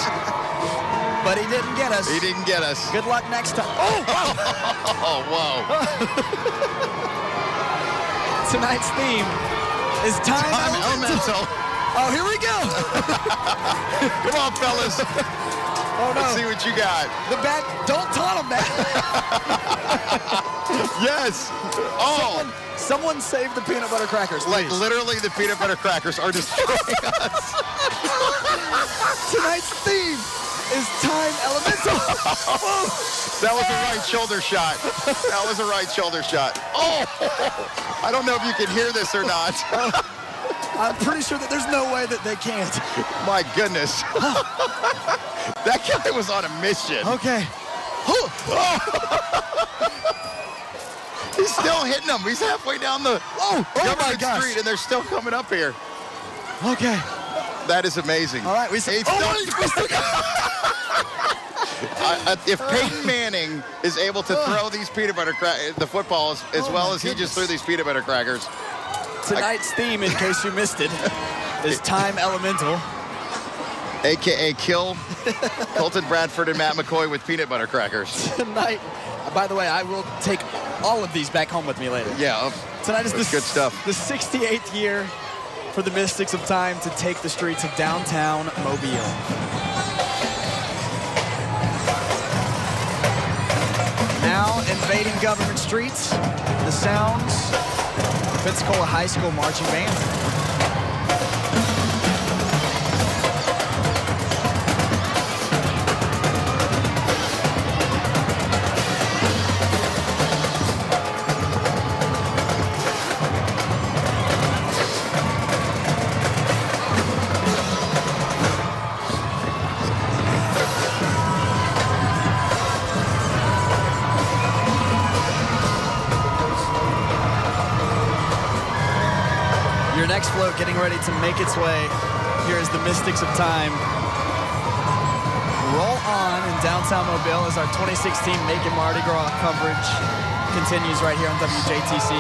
But he didn't get us. He didn't get us. Good luck next time. Oh, wow. Oh, whoa. Tonight's theme is Time Elemental. Oh, here we go. Come on, fellas. Oh, no. Let's see what you got. The bat. Don't taunt him, man. Yes. Oh. Someone save the peanut butter crackers, please. Like, literally, the peanut butter crackers are destroying us. Tonight's theme is Time Elemental. That was a right shoulder shot. That was a right shoulder shot. Oh. I don't know if you can hear this or not. I'm pretty sure that there's no way that they can't. My goodness. That guy was on a mission. Okay. He's still hitting them. He's halfway down the Government Street, and they're still coming up here. Okay. That is amazing. All right. We still got if Peyton Manning is able to throw these peanut butter the football as well as he just threw these peanut butter crackers. Tonight's theme, in case you missed it, is Time Elemental. A.K.A. kill Colton Bradford and Matt McCoy with peanut butter crackers. Tonight, by the way, I will take all of these back home with me later. Yeah. Tonight is good stuff. The 68th year for the Mystics of Time to take the streets of downtown Mobile. invading government streets, the sounds of Pensacola High School marching band. Your next float getting ready to make its way. Here is the Mystics of Time. Roll on in downtown Mobile as our 2016 Macon Mardi Gras coverage continues right here on WJTC.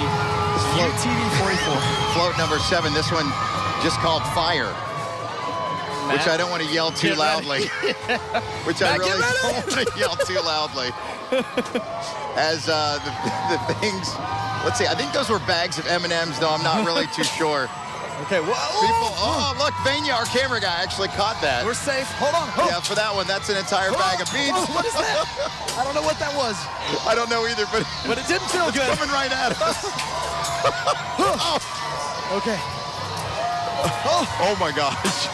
UTV44. Float number 7. This one just called Fire. Matt, which I don't want to yell too loudly. Which I Matt, really don't want to yell too loudly. As the things, let's see, I think those were bags of M&Ms, though I'm not really too sure. Okay, whoa. People, oh, look, Vanya, our camera guy, actually caught that. We're safe. Hold on. Oh. Yeah, for that one, that's an entire bag of beans. Oh, what is that? I don't know what that was. I don't know either, but it didn't feel it's good. coming right at us. Oh. Okay. Oh my gosh.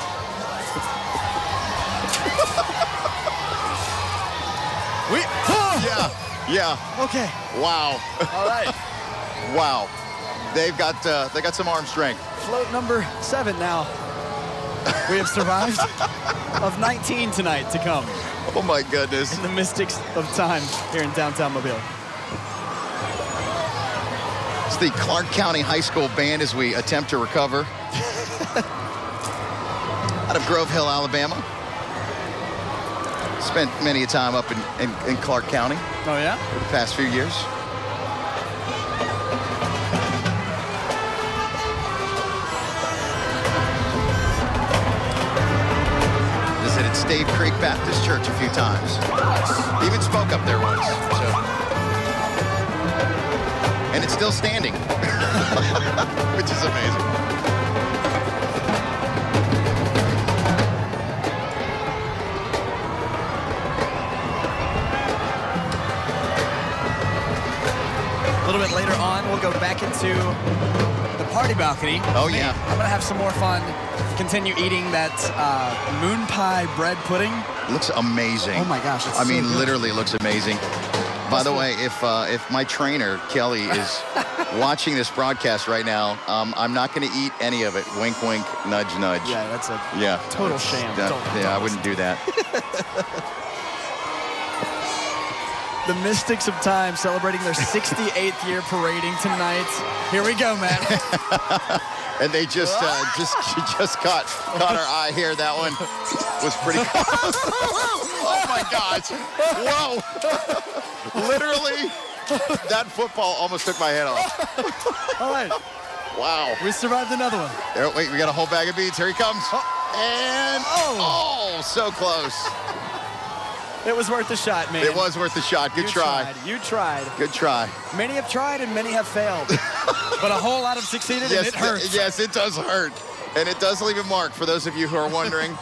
Yeah. Okay. Wow. All right. Wow. They got some arm strength. Float number 7 now. We have survived of 19 tonight to come. Oh my goodness. In the Mystics of Time here in downtown Mobile. It's the Clark County High School band as we attempt to recover. Out of Grove Hill, Alabama. Spent many a time up in Clark County. Oh, yeah? For the past few years. Visited Stave Creek Baptist Church a few times. Even spoke up there once. So. And it's still standing, which is amazing. A little bit later on, we'll go back into the party balcony. Oh, yeah. I'm going to have some more fun. Continue eating that moon pie bread pudding. It looks amazing. Oh, my gosh. I mean, literally looks amazing. By the way, if my trainer, Kelly, is watching this broadcast right now, I'm not going to eat any of it. Wink, wink, nudge, nudge. Yeah, that's a total sham. I wouldn't do that. The Mystics of Time celebrating their 68th year parading tonight. Here we go, man. And they just caught our eye here. That one was pretty close. Oh my gosh. Whoa. Literally, that football almost took my head off. All right. Wow. We survived another one. There, wait, we got a whole bag of beads. Here he comes. And so close. It was worth the shot, man. It was worth the shot. Good try. You tried. Good try. Many have tried and many have failed. But a whole lot have succeeded, and it hurts. Yes, it does hurt. And it does leave a mark for those of you who are wondering.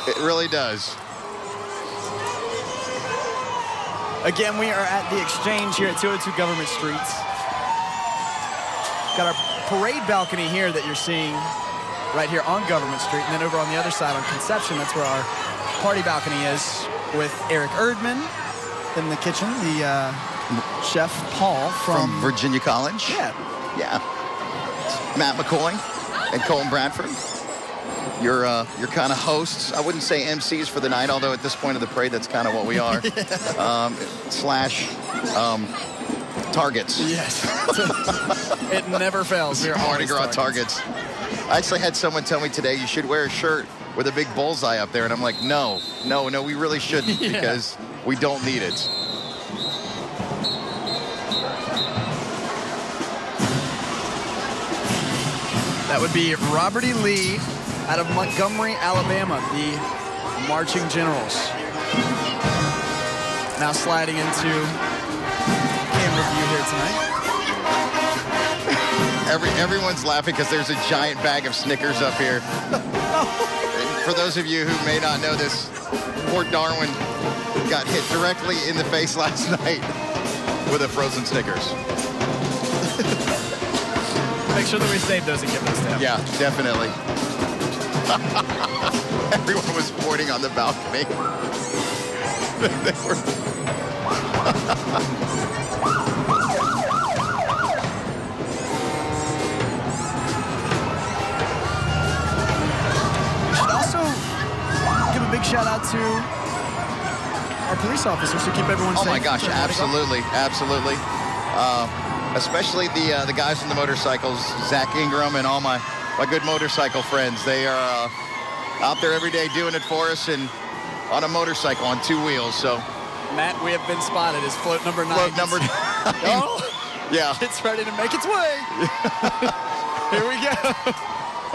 It really does. Again, we are at the Exchange here at 202 Government Street. Got our parade balcony here that you're seeing right here on Government Street. And then over on the other side on Conception, that's where our party balcony is, with Eric Erdman in the kitchen, the chef Paul from Virginia College. Yeah. Matt McCoy and Colton Bradford. You're kind of hosts. I wouldn't say MCs for the night, although at this point of the parade, that's kind of what we are. Targets. Yes. It never fails. We're Mardi Gras targets. I actually had someone tell me today you should wear a shirt with a big bullseye up there, and I'm like, no, we really shouldn't because we don't need it. That would be Robert E. Lee out of Montgomery, Alabama, the Marching Generals. Now sliding into camera view here tonight. Everyone's laughing because there's a giant bag of Snickers up here. For those of you who may not know this, Port Darwin got hit directly in the face last night with a frozen Snickers. Make sure that we save those and give those to him. Yeah, definitely. Everyone was pointing on the balcony. They were... We should also give a big shout out to our police officers who keep everyone safe. Oh my gosh, absolutely, absolutely. Especially the guys on the motorcycles, Zach Ingram and all my good motorcycle friends. They are out there every day doing it for us and on a motorcycle on 2 wheels. So, Matt, we have been spotted as float number 9. float number 9. Oh, yeah. it's ready to make its way. Here we go.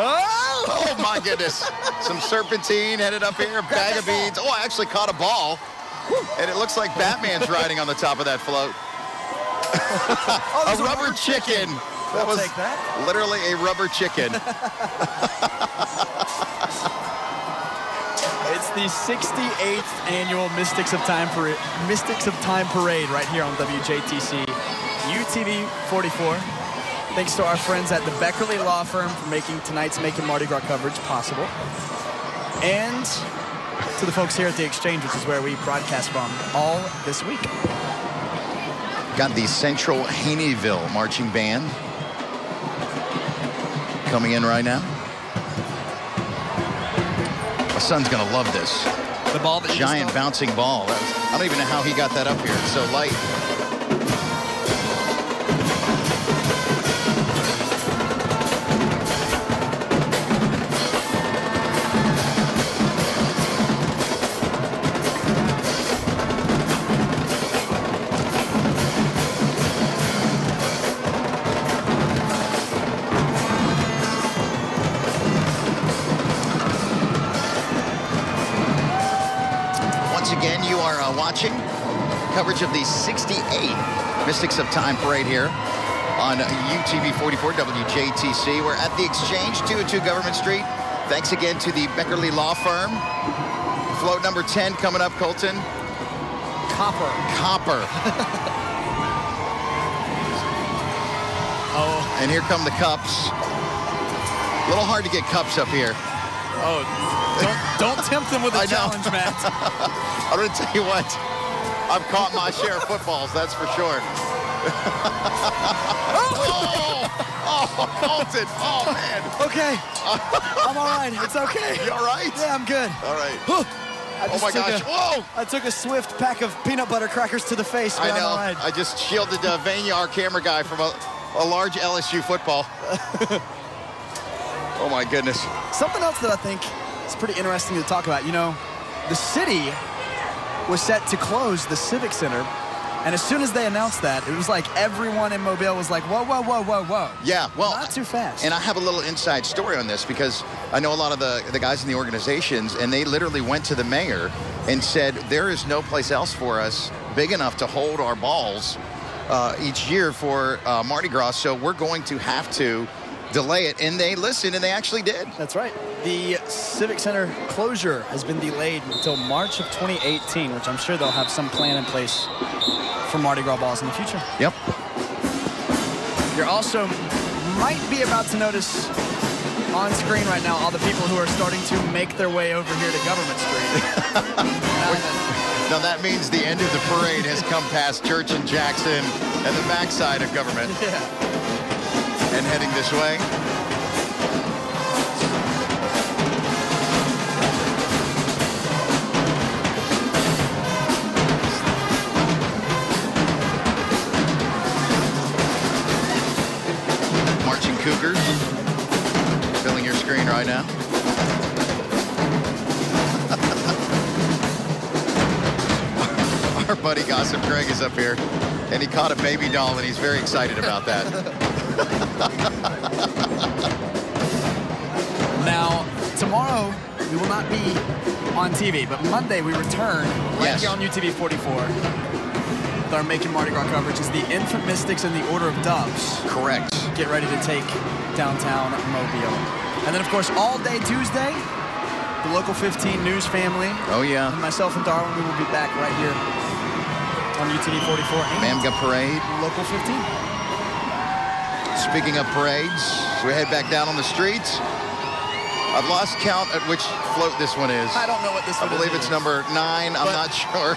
Oh my goodness. Some serpentine headed up here, a bag of beans. Oh, I actually caught a ball. And it looks like Batman's riding on the top of that float. Oh, a rubber chicken. That was literally a rubber chicken. It's the 68th annual Mystics of Time Parade right here on WJTC UTV44. Thanks to our friends at the Beckerly Law Firm for making tonight's Making Mardi Gras coverage possible. And to the folks here at the Exchange, which is where we broadcast from all this week. Got the Central Haneyville Marching Band coming in right now. My son's going to love this. The ball that giant bouncing ball. I don't even know how he got that up here. It's so light. Watching coverage of the 68th Mystics of Time Parade here on UTV44 WJTC. We're at the Exchange, 202 Government Street. Thanks again to the Beckerly Law Firm. Float number 10 coming up, Colton. Copper. Oh. And here come the cups. A little hard to get cups up here. Oh, don't tempt them with a challenge, Matt. I'm going to tell you what. I've caught my share of footballs, that's for sure. Oh, Colton. Oh, man. Okay. I'm all right. It's okay. You all right? Yeah, I'm good. All right. Oh, my gosh. Whoa. I took a swift pack of peanut butter crackers to the face. I know. I'm all right. I just shielded Vanya, our camera guy, from a large LSU football. Oh, my goodness. Something else that I think is pretty interesting to talk about. You know, the city was set to close the Civic Center, and as soon as they announced that, it was like everyone in Mobile was like, whoa, whoa, whoa, whoa, whoa. Yeah, well, not too fast. And I have a little inside story on this because I know a lot of the guys in the organizations, and they literally went to the mayor and said, there is no place else for us big enough to hold our balls each year for Mardi Gras, so we're going to have to delay it. And they listened, and they actually did. That's right. The Civic Center closure has been delayed until March of 2018, which I'm sure they'll have some plan in place for Mardi Gras balls in the future. Yep. You're also might be about to notice on screen right now all the people who are starting to make their way over here to Government Street. Now that means the end of the parade has come past Church and Jackson and the backside of Government. Yeah. And heading this way. Marching Cougars. Filling your screen right now. Our buddy Gossip Craig is up here, and he caught a baby doll, and he's very excited about that. Now, tomorrow we will not be on TV, but Monday we return right here on UTV44. With our Making Mardi Gras coverage is the Infant Mystics and the Order of Doves. Correct. Get ready to take downtown Mobile. And then, of course, all day Tuesday, the Local 15 News family. Oh, yeah. And myself and Darwin, we will be back right here on UTV44 and Mamga Parade. Local 15. Speaking of parades, we head back down on the streets. I've lost count at which float this one is. I don't know what this one is. I believe it's number 9. I'm not sure.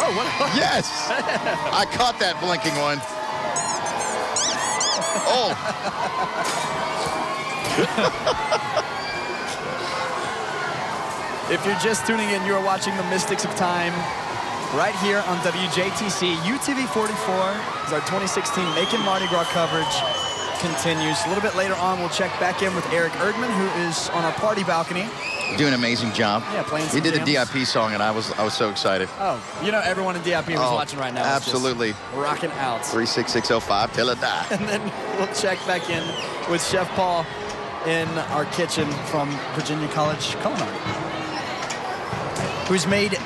Oh, what? Yes! I caught that blinking one. Oh! If you're just tuning in, you are watching the Mystics of Time right here on WJTC. UTV44 is our 2016 Macon Mardi Gras coverage. Continues. A little bit later on, we'll check back in with Eric Erdman, who is on our party balcony. Doing an amazing job. Yeah, playing some He did jams. the DIP song, and I was so excited. Oh, you know everyone in DIP who's watching right now. is just Absolutely. rocking out. 36605 till it die. And then we'll check back in with Chef Paul in our kitchen from Virginia College Culinary, who's made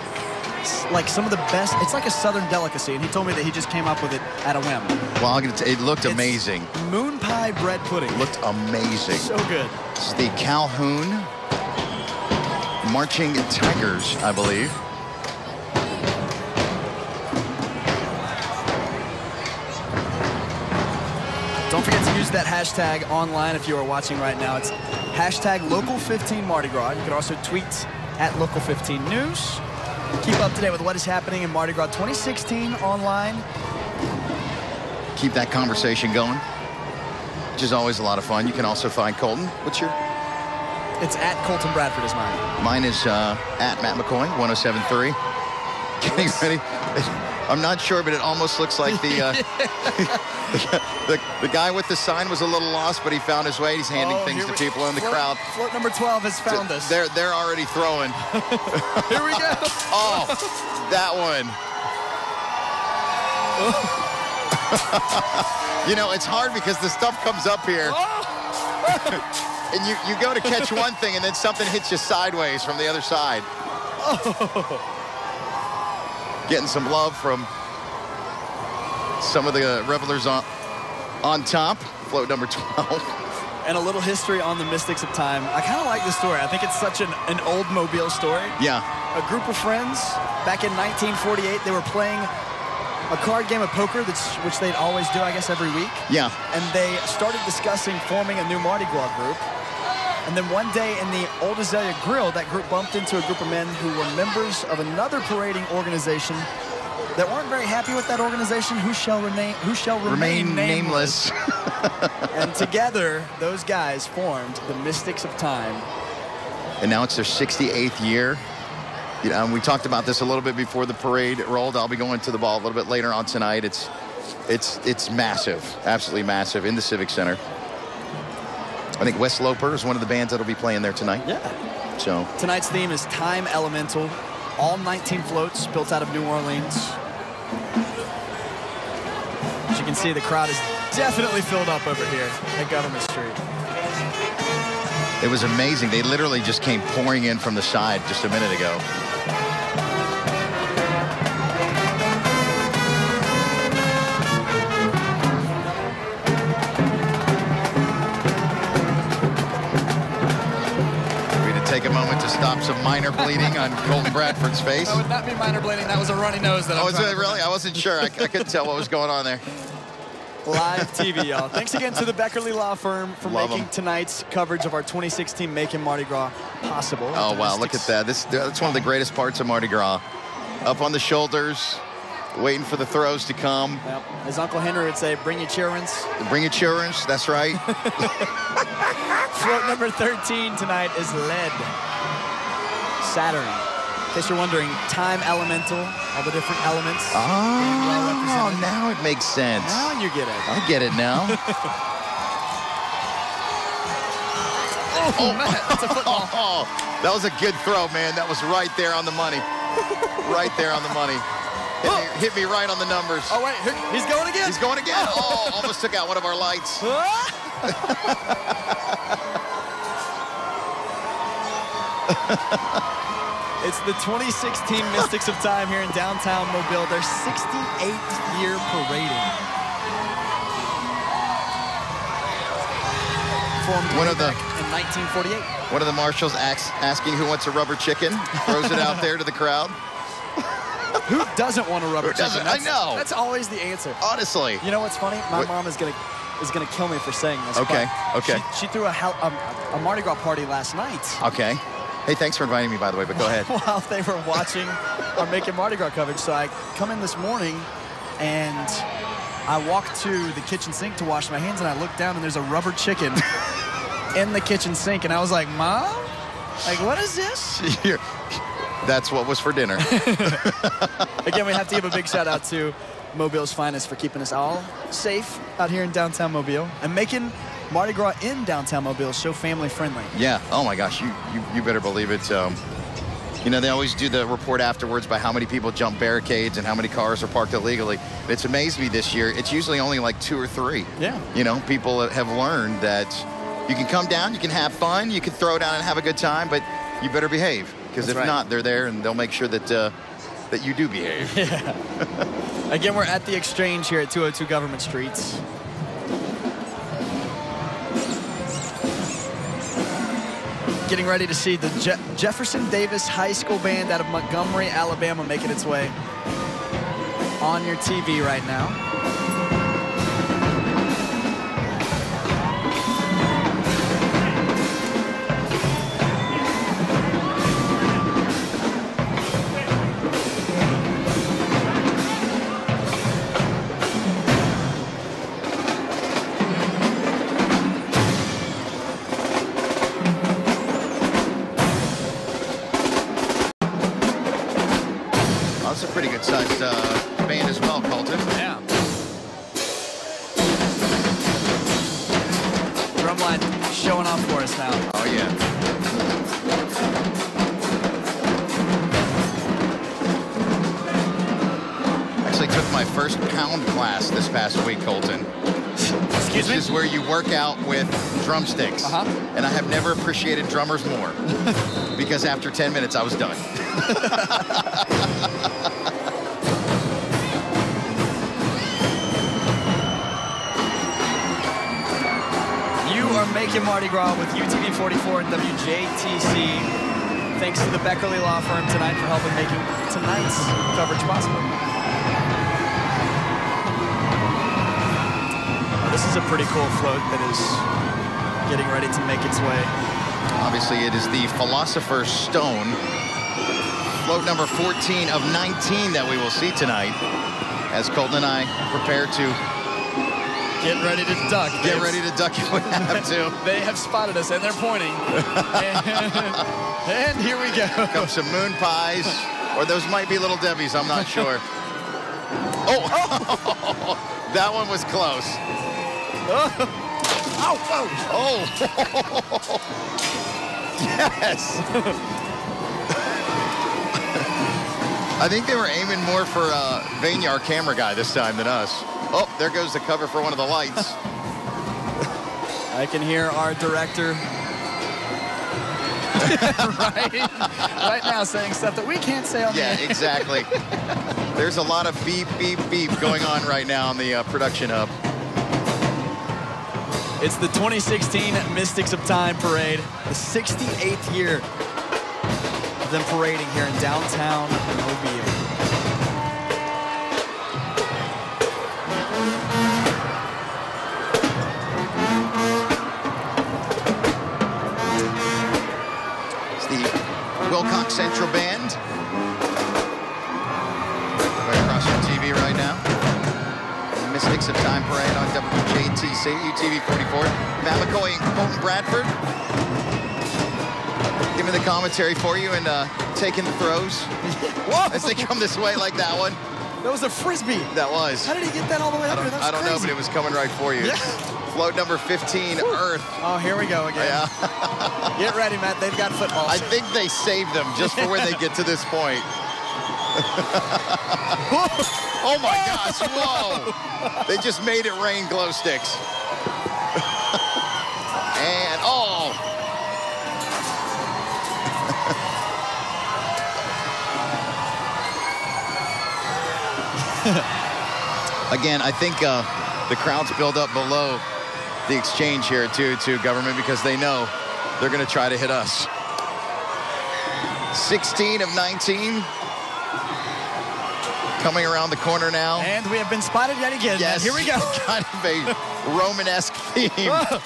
like some of the best. It's like a southern delicacy, and he told me that he just came up with it at a whim. Well, it looked amazing. Moon pie bread pudding. Looked amazing. So good. This is the Calhoun Marching Tigers, I believe. Don't forget to use that hashtag online if you are watching right now. It's hashtag Local15 Mardi Gras. You can also tweet at Local15 News. Keep up to date with what is happening in Mardi Gras 2016 online. Keep that conversation going, which is always a lot of fun. You can also find Colton. What's your? It's at Colton Bradford is mine. Mine is at Matt McCoy, 1073. Getting ready. I'm not sure, but it almost looks like the the guy with the sign was a little lost, but he found his way. He's handing things to people in the crowd. Float number 12 has found us. They're already throwing. Here we go. Oh, that one. You know, it's hard because the stuff comes up here. And you go to catch one thing, and then something hits you sideways from the other side. Getting some love from some of the revelers on top. Float number 12. And a little history on the Mystics of Time. I kind of like this story. I think it's such an old Mobile story. Yeah. A group of friends back in 1948, they were playing a card game of poker, which they'd always do, I guess, every week. Yeah. And they started discussing forming a new Mardi Gras group. And then one day in the Old Azalea Grill, that group bumped into a group of men who were members of another parading organization that weren't very happy with that organization, who shall remain nameless. And together, those guys formed the Mystics of Time. And now it's their 68th year. You know, and we talked about this a little bit before the parade rolled. I'll be going to the ball a little bit later on tonight. It's massive, absolutely massive in the Civic Center. I think Wes Loper is one of the bands that'll be playing there tonight. Yeah. So tonight's theme is Time Elemental. All 19 floats built out of New Orleans. As you can see, the crowd is definitely filled up over here at Government Street. It was amazing. They literally just came pouring in from the side just a minute ago. Take a moment to stop some minor bleeding on Colton Bradford's face. That would not be minor bleeding. That was a runny nose. That was it really? I wasn't sure. I couldn't tell what was going on there. Live TV, y'all. Thanks again to the Beckerly Law Firm for making tonight's coverage of our 2016 Macon Mardi Gras possible. Oh, wow. Look at that. That's one of the greatest parts of Mardi Gras. Up on the shoulders, waiting for the throws to come. Yep. As Uncle Henry would say, bring your childrens. Bring your childrens. That's right. Float number 13 tonight is Lead. Saturn. In case you're wondering, Time Elemental, all the different elements. Oh, now it makes sense. Now you get it. I get it now. Oh, man, that's a football. Oh, that was a good throw, man. That was right there on the money. Right there on the money. Hit me right on the numbers. Oh, wait, he's going again. He's going again. Oh, almost took out one of our lights. It's the 2016 Mystics of Time here in downtown Mobile. Their 68th year parading. Formed way back in 1948. One of the marshals asking who wants a rubber chicken. Throws it out there to the crowd. Who doesn't want a rubber chicken? I know. That's always the answer. Honestly. You know what's funny? My mom is gonna kill me for saying this. Okay. but Okay. She threw a Mardi Gras party last night. Okay. Hey, thanks for inviting me, by the way, but go ahead. While they were watching or making Mardi Gras coverage. So I come in this morning and I walk to the kitchen sink to wash my hands, and I look down and there's a rubber chicken in the kitchen sink, and I was like, Mom? Like, what is this? That's what was for dinner. Again, we have to give a big shout out to Mobile's Finest for keeping us all safe out here in downtown Mobile and making Mardi Gras in downtown Mobile so family friendly. Yeah. Oh my gosh, you better believe it. You know, they always do the report afterwards by how many people jump barricades and how many cars are parked illegally. It's amazed me this year. It's usually only like 2 or 3. Yeah. You know, people have learned that you can come down, you can have fun, you can throw down and have a good time, but you better behave. Because if not, they're there and they'll make sure that that you do behave. Yeah. Again, we're at the Exchange here at 202 Government Streets. Getting ready to see the Jefferson Davis High School Band out of Montgomery, Alabama, making its way on your TV right now. Pretty good sized band as well, Colton. Yeah. Drumline showing off for us now. Oh yeah. Actually took my first pound class this past week, Colton. Excuse me? This is where you work out with drumsticks. And I have never appreciated drummers more. Because after 10 minutes, I was done. Are making Mardi Gras with UTV44 and WJTC. Thanks to the Beckerly Law Firm tonight for helping making tonight's coverage possible. Oh, this is a pretty cool float that is getting ready to make its way. Obviously, it is the Philosopher's Stone, float number 14 of 19 that we will see tonight as Colton and I prepare to get ready to duck. Get ready to duck if we have to. They have spotted us, and they're pointing. and here we go. Here come some moon pies, or those might be Little Debbie's, I'm not sure. Oh! That one was close. Oh! Yes! I think they were aiming more for Vanya, our camera guy, this time than us. Oh, there goes the cover for one of the lights. I can hear our director right now saying stuff that we can't say on the air. Yeah, exactly. There's a lot of beep, beep, beep going on right now on the production hub. It's the 2016 Mystics of Time Parade, the 68th year of them parading here in downtown Mobile. Central Band. Right across your TV right now. Mystics of Time Parade on WJTC, UTV44. Matt McCoy and Colton Bradford. Giving the commentary for you and taking the throws. Whoa! As they come this way like that one. That was a Frisbee. That was. How did he get that all the way up here? I don't know, but it was coming right for you. Yeah. Float number 15, Earth. Oh, here we go again. Yeah. Get ready, Matt. They've got football. I think they saved them just for when they get to this point. Oh my gosh, whoa. They just made it rain glow sticks. And, oh. Again, I think the crowds build up below the exchange here at 202 Government because they know they're going to try to hit us. 16 of 19. Coming around the corner now. And we have been spotted yet again. Yes. Here we go. Kind of a Romanesque theme.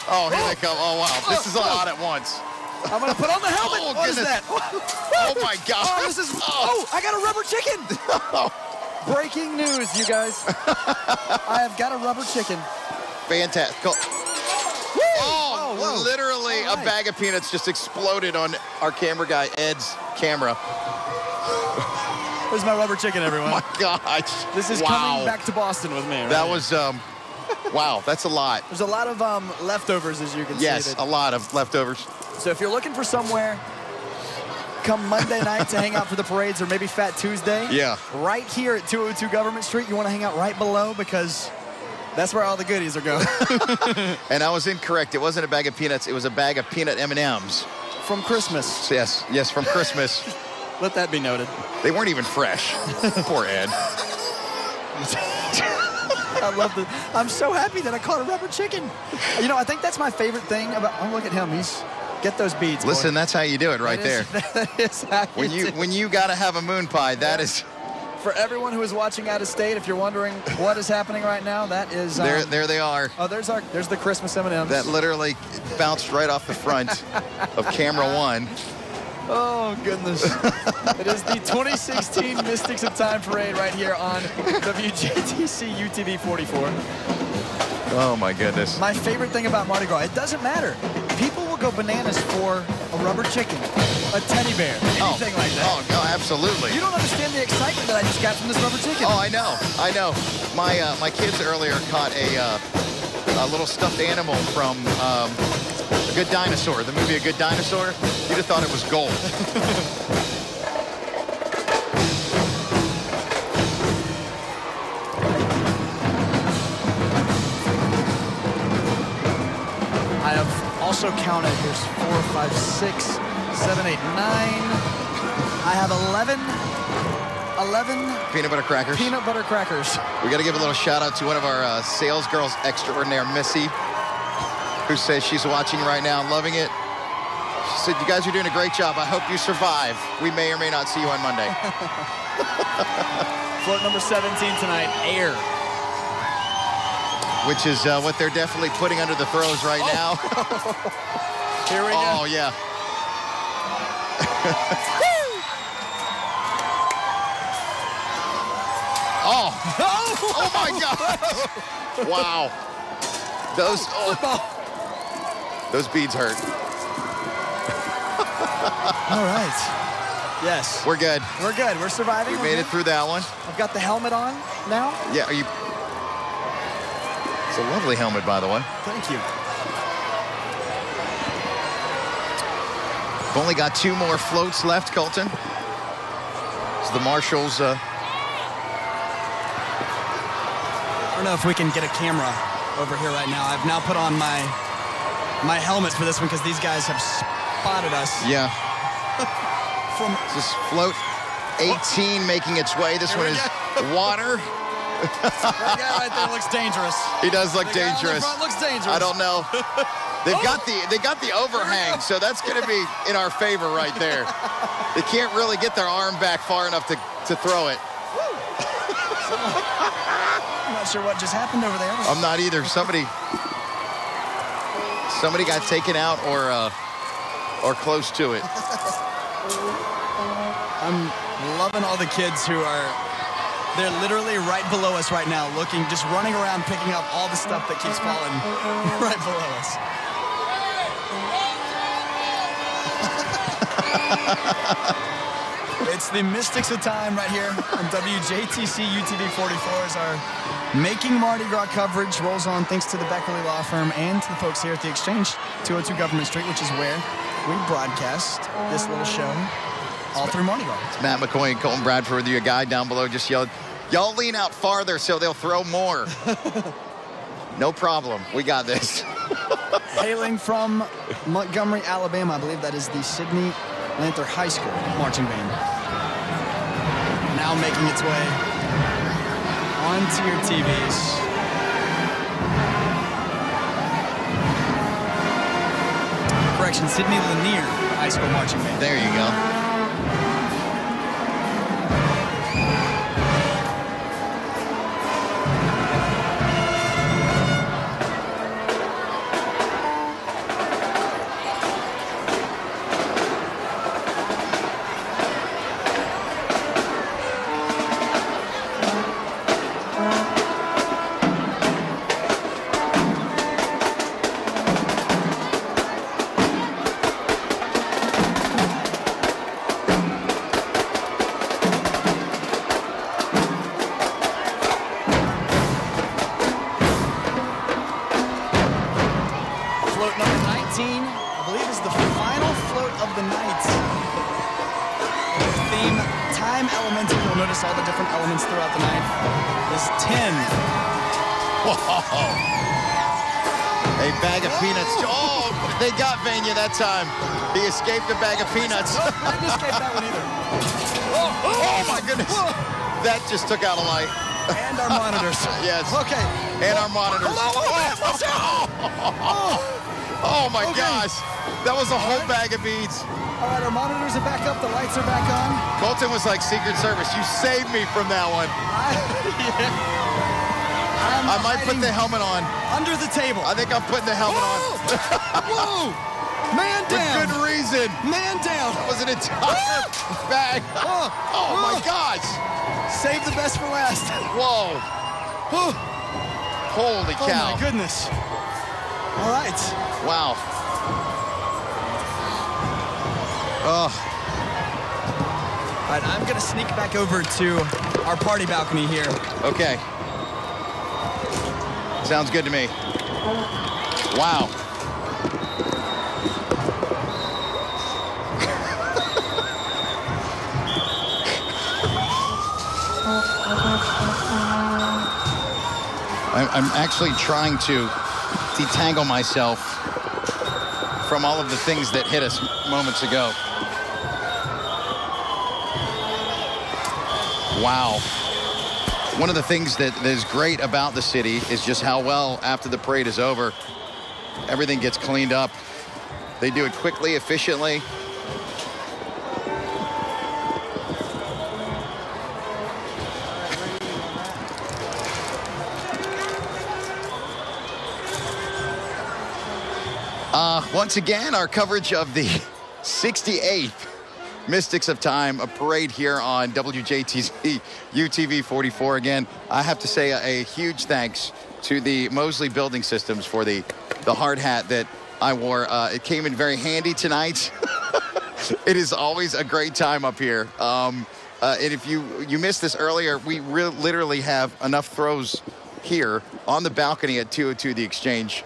Oh, here they come. Oh, wow. This is a lot at once. I'm going to put on the helmet. Oh, what is goodness. that? Oh, my God. Oh, this is. Oh, I got a rubber chicken. Breaking news, you guys. I have got a rubber chicken. Fantastic. Oh, whoa. literally All right. a bag of peanuts just exploded on our camera guy, Ed's camera. There's my rubber chicken, everyone. My gosh. This is coming back to Boston with me. Right? That was, wow, that's a lot. There's a lot of leftovers, as you can see. Yes, a lot of leftovers. So if you're looking for somewhere, come Monday night to hang out for the parades or maybe Fat Tuesday. Yeah. Right here at 202 Government Street, you want to hang out right below because that's where all the goodies are going. And I was incorrect. It wasn't a bag of peanuts. It was a bag of peanut M&Ms. From Christmas. Yes, from Christmas. Let that be noted. They weren't even fresh. Poor Ed. I love it. I'm so happy that I caught a rubber chicken. You know, I think that's my favorite thing about. Oh, look at him. Get those beads. Listen, boy. that's how you do it right there. That is how When you got to have a moon pie, that is. For everyone who is watching out of state, if you're wondering what is happening right now, that is. There they are. Oh, there's the Christmas M&Ms. That literally bounced right off the front of camera one. Oh, goodness. It is the 2016 Mystics of Time Parade right here on WJTC UTV44. Oh, my goodness. My favorite thing about Mardi Gras, it doesn't matter. People will go bananas for a rubber chicken, a teddy bear, anything like that. Oh, no, absolutely. You don't understand the excitement that I just got from this rubber chicken. Oh, I know. My kids earlier caught a little stuffed animal from A Good Dinosaur, the movie A Good Dinosaur. You'd have thought it was gold. I have also counted, here's 4, 5, 6, 7, 8, 9. I have 11 Peanut butter crackers. peanut butter crackers. We got to give a little shout out to one of our sales girls extraordinaire, Missy, who says she's watching right now, loving it. She said, you guys are doing a great job. I hope you survive. We may or may not see you on Monday. Float number 17 tonight, Air. Which is what they're definitely putting under the throws right now. Here we go. Oh, yeah. Oh my God. Wow. Those beads hurt. All right. Yes. We're good. We're good. We're surviving. We made it through that one. I've got the helmet on now. Yeah, It's a lovely helmet, by the way. Thank you. We've only got 2 more floats left, Colton. So the marshals. I don't know if we can get a camera over here right now. I've now put on my helmet for this one because these guys have spotted us. Yeah. From This is float 18 making its way. This one is water. that guy right there looks dangerous. He does look The guy on the dangerous. front looks dangerous. I don't know. They got the overhang, so that's going to be in our favor right there. They can't really get their arm back far enough to throw it. I'm not sure what just happened over there. I'm not either. Somebody got taken out or close to it. I'm loving all the kids who they're literally right below us right now, just running around, picking up all the stuff that keeps falling right below us. It's the Mystics of Time right here on WJTC UTV44 as our Making Mardi Gras coverage rolls on thanks to the Beckerly Law Firm and to the folks here at the Exchange, 202 Government Street, which is where we broadcast this little show all through Mardi Gras. It's Matt McCoy and Colton Bradford with you. A guy down below just yelled, y'all lean out farther so they'll throw more. No problem. We got this. Hailing from Montgomery, Alabama, I believe that is the Sidney Lanther High School marching band. Now making its way onto your TVs. Correction, Sidney Lanier High School marching band. There you go. time element, you'll notice all the different elements throughout the night, is 10. Whoa. A bag of peanuts. Oh, they got Vania that time. He escaped a bag of peanuts. No, I didn't escape that one either. Oh my goodness. That just took out a light. And our monitors. Yes. Okay. And our monitors. Oh my gosh. That was a whole bag of beads. All right, our monitors are back up. The lights are back on. Colton was like Secret Service. You saved me from that one. I might put the helmet on. Under the table. I think I'm putting the helmet on. Whoa! Man down. For good reason. Man down. That was an entire bag. Oh my gosh. Save the best for last. Whoa. Holy cow. Oh my goodness. All right. Wow. All right, I'm going to sneak back over to our party balcony here. Okay. Sounds good to me. Wow. I'm actually trying to detangle myself from all of the things that hit us moments ago. Wow. One of the things that is great about the city is just how well, after the parade is over, everything gets cleaned up. They do it quickly, efficiently. Once again, our coverage of the 68th Mystics of Time, a parade here on WJTC UTV44. Again, I have to say a huge thanks to the Mosley Building Systems for the hard hat that I wore. It came in very handy tonight. It is always a great time up here. And if you missed this earlier, we literally have enough throws here on the balcony at 202 The Exchange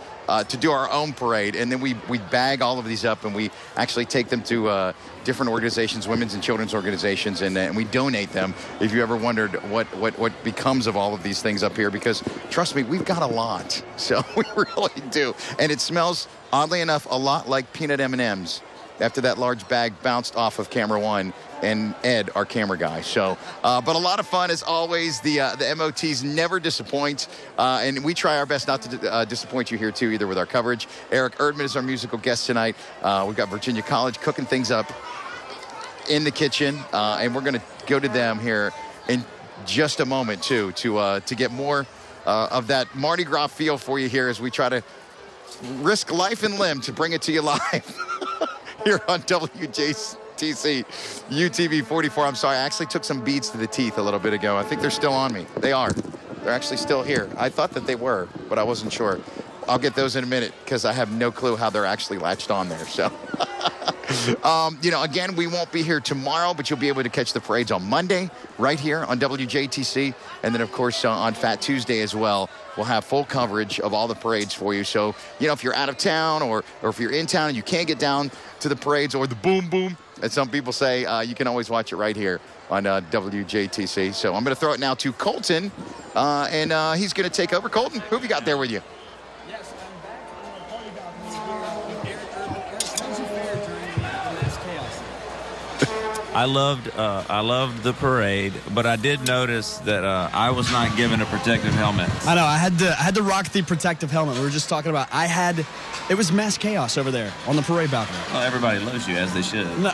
to do our own parade, and then we bag all of these up and we actually take them to different organizations, women's and children's organizations, and we donate them. If you ever wondered what becomes of all of these things up here, because trust me, we've got a lot, so we really do. And it smells, oddly enough, a lot like peanut M&Ms after that large bag bounced off of camera one and Ed, our camera guy. So, but a lot of fun as always. The MOTs never disappoint, and we try our best not to disappoint you here too, either with our coverage. Eric Erdman is our musical guest tonight. We've got Virginia College cooking things up in the kitchen, and we're going to go to them here in just a moment too to get more of that Mardi Gras feel for you here as we try to risk life and limb to bring it to you live here on WJTC UTV44. I'm sorry, I actually took some beads to the teeth a little bit ago. I think they're still on me. They are. They're actually still here. I thought that they were, but I wasn't sure. I'll get those in a minute because I have no clue how they're actually latched on there. So, again, we won't be here tomorrow, but you'll be able to catch the parades on Monday right here on WJTC. And then, of course, on Fat Tuesday as well, we'll have full coverage of all the parades for you. So, if you're out of town or if you're in town and you can't get down to the parades or the boom boom, as some people say, you can always watch it right here on WJTC. So I'm going to throw it now to Colton, and he's going to take over. Colton, who have you got there with you? Yes, I'm back on the party balcony here with Eric Erdman. Eric, how did you fare during the mass chaos? I loved the parade, but I did notice that I was not given a protective helmet. I know. I had to rock the protective helmet. We were just talking about. It was mass chaos over there on the parade balcony. Well, everybody loves you, as they should. No,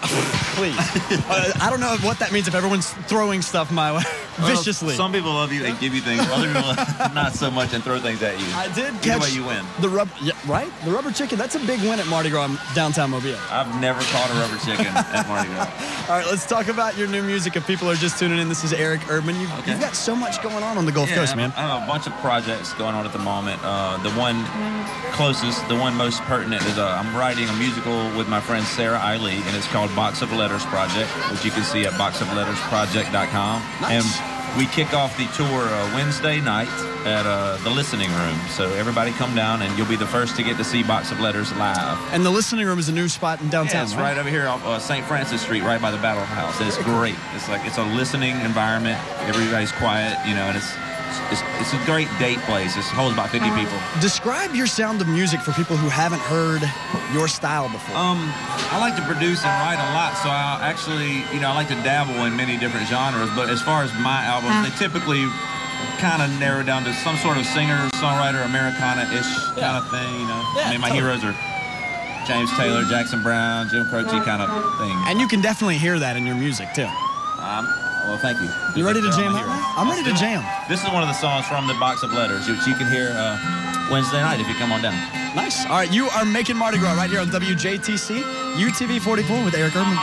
please. I don't know what that means if everyone's throwing stuff my way viciously. Well, some people love you and give you things. Other people not so much and throw things at you. I did Either way, you win. The rubber chicken. That's a big win at Mardi Gras downtown Mobile. I've never caught a rubber chicken at Mardi Gras. All right, let's talk about your new music. If people are just tuning in, this is Eric Erdman. You've got so much going on the Gulf Coast, man. I have a bunch of projects going on at the moment. The one closest, the one most pertinent is I'm writing a musical with my friend Sarah Eiley, and it's called Box of Letters Project, which you can see at boxoflettersproject.com. Nice. And we kick off the tour Wednesday night at the Listening Room. So everybody come down, and you'll be the first to get to see Box of Letters live. And the Listening Room is a new spot in downtown, It's right over here off St. Francis Street, right by the Battle House. And it's great. It's a listening environment. Everybody's quiet, and it's a great date place. It holds about 50 people. Describe your sound of music for people who haven't heard your style before. I like to produce and write a lot, so I actually, I like to dabble in many different genres. But as far as my albums, they typically kind of narrow down to some sort of singer, songwriter, Americana-ish kind of thing. Yeah, my heroes are James Taylor, Jackson Brown, Jim Croce kind of thing. And you can definitely hear that in your music too. Well, thank you. You ready to jam out? I'm ready to jam. This is one of the songs from the Box of Letters, which you can hear Wednesday night if you come on down. Nice. All right, you are making Mardi Gras right here on WJTC, UTV44 with Eric Erdman.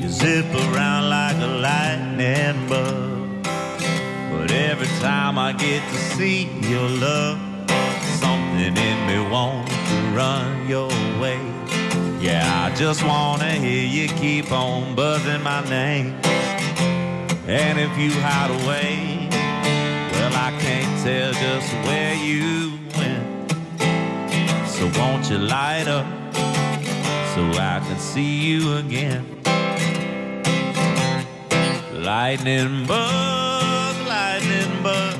You zip around like a lightning bug. Every time I get to see your love, something in me wants to run your way. Yeah, I just wanna hear you keep on buzzing my name. And if you hide away, well, I can't tell just where you went. So won't you light up so I can see you again? Lightning bug, lightning bug.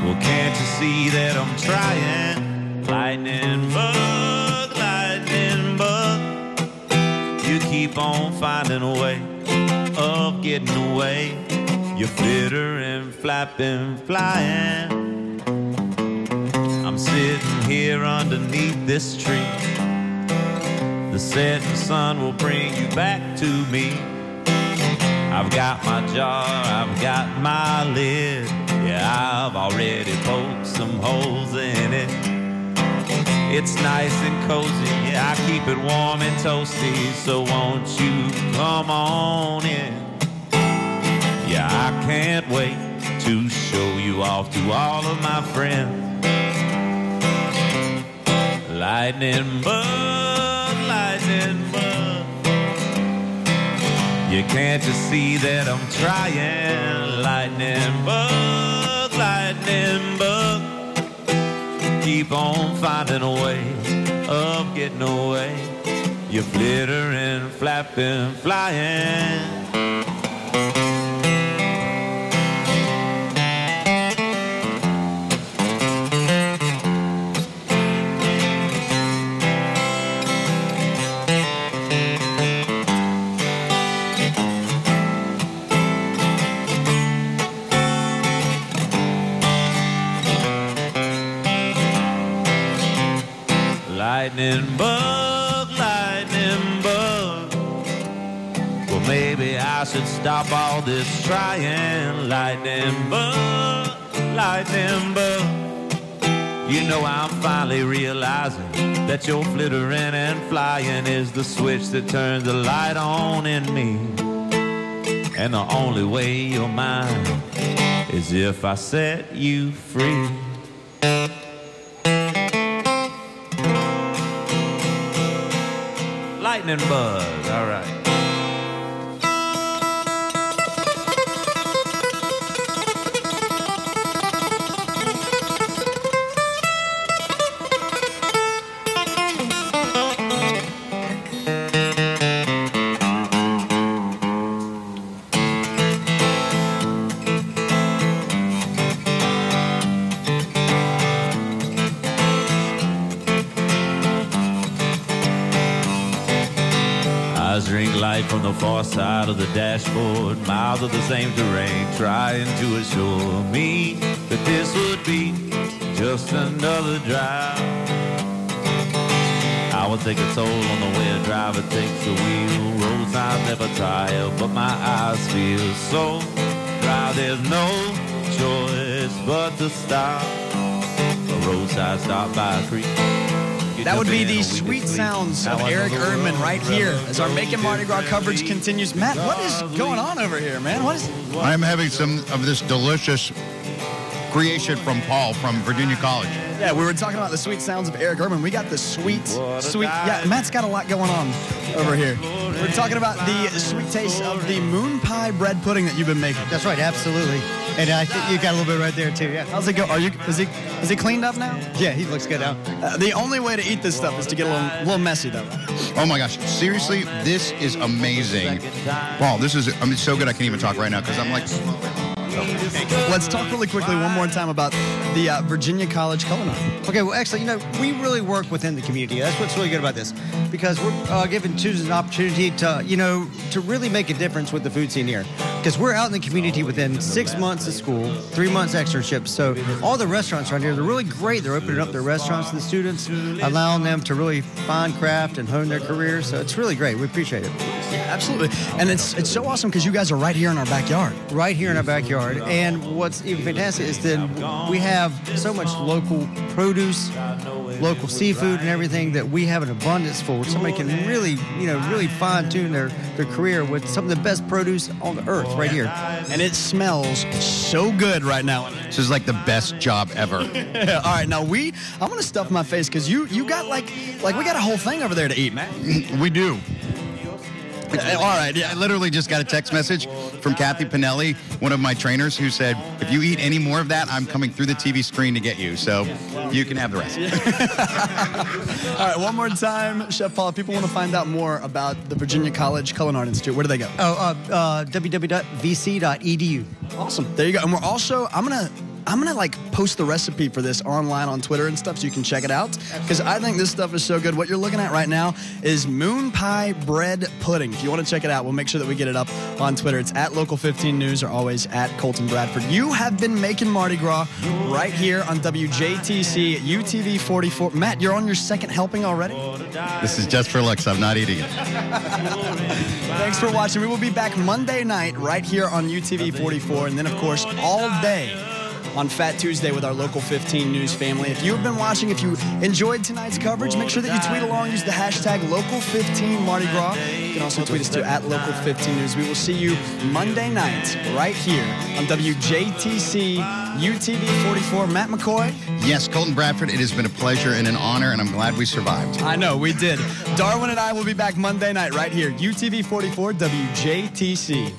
Well, can't you see that I'm trying? Lightning bug, lightning bug. You keep on finding a way of getting away. You're flittering, flapping, flying. I'm sitting here underneath this tree. The setting sun will bring you back to me. I've got my jar, I've got my lid. Yeah, I've already poked some holes in it. It's nice and cozy, yeah, I keep it warm and toasty. So won't you come on in? Yeah, I can't wait to show you off to all of my friends. Lightning bug, lightning bug. You can't just see that I'm trying. Lightning bug, lightning bug. Keep on finding a way of getting away. You're flittering, flapping, flying. Lightning bug, lightning bug. Well, maybe I should stop all this trying. Lightning bug, lightning bug. You know I'm finally realizing that your flittering and flying is the switch that turns the light on in me. And the only way you're mine is if I set you free. Lightning bug, all right. Drink light from the far side of the dashboard, miles of the same terrain, trying to assure me that this would be just another drive. I will take a toll on the way a driver takes the wheel. Road signs never tire, but my eyes feel so dry. There's no choice but to stop. A roadside stop by a creek. You That would be the sweet sounds of Eric Erdman right here as our Making Mardi Gras coverage continues. Matt, what is going on over here, man? What is? I'm having some of this delicious creation from Paul from Virginia College. Yeah, we were talking about the sweet sounds of Eric Erdman. We got the sweet. Yeah, Matt's got a lot going on over here. We're talking about the sweet taste of the moon pie bread pudding that you've been making. That's right, absolutely. And I think you got a little bit right there too. Yeah. How's it go? Is he cleaned up now? Yeah, he looks good now. The only way to eat this stuff is to get a little messy, though. Oh my gosh, seriously, this is amazing. Wow, this is so good I can't even talk right now because I'm like. Let's talk really quickly one more time about the Virginia College Culinary. Okay, well, actually, we really work within the community. That's what's really good about this, because we're giving students an opportunity to, to really make a difference with the food scene here. Because we're out in the community within 6 months of school, 3 months externships. So all the restaurants around here, they're really great. They're opening up their restaurants to the students, allowing them to really find craft and hone their careers. So it's really great. We appreciate it. Absolutely. And it's so awesome because you guys are right here in our backyard. Right here in our backyard. And what's even fantastic is that we have so much local produce, local seafood and everything that we have an abundance for. Somebody can really, really fine-tune their career with some of the best produce on the earth right here. And it smells so good right now. This is like the best job ever. Yeah, all right, now I'm going to stuff my face because you got like we got a whole thing over there to eat, man. We do. All right, yeah. I literally just got a text message from Kathy Pinelli, one of my trainers, who said, if you eat any more of that, I'm coming through the TV screen to get you. So you can have the rest. All right, one more time, Chef Paul, if people want to find out more about the Virginia College Culinary Institute, where do they go? www.vc.edu. Awesome. There you go. And we're also, I'm gonna post the recipe for this online on Twitter and stuff so you can check it out because I think this stuff is so good. What you're looking at right now is moon pie bread pudding. If you want to check it out, we'll make sure that we get it up on Twitter. It's at Local 15 News or always at Colton Bradford. You have been making Mardi Gras right here on WJTC UTV44. Matt, you're on your second helping already? This is just for looks. I'm not eating it. Thanks for watching. We will be back Monday night right here on UTV44 and then, of course, all day on Fat Tuesday with our Local 15 News family. If you've been watching, if you enjoyed tonight's coverage, make sure that you tweet along. Use the hashtag Local15 Mardi Gras. You can also tweet us to at Local15 News. We will see you Monday night right here on WJTC UTV44. Matt McCoy. Yes, Colton Bradford, it has been a pleasure and an honor, and I'm glad we survived. I know, we did. Darwin and I will be back Monday night right here. UTV44 WJTC.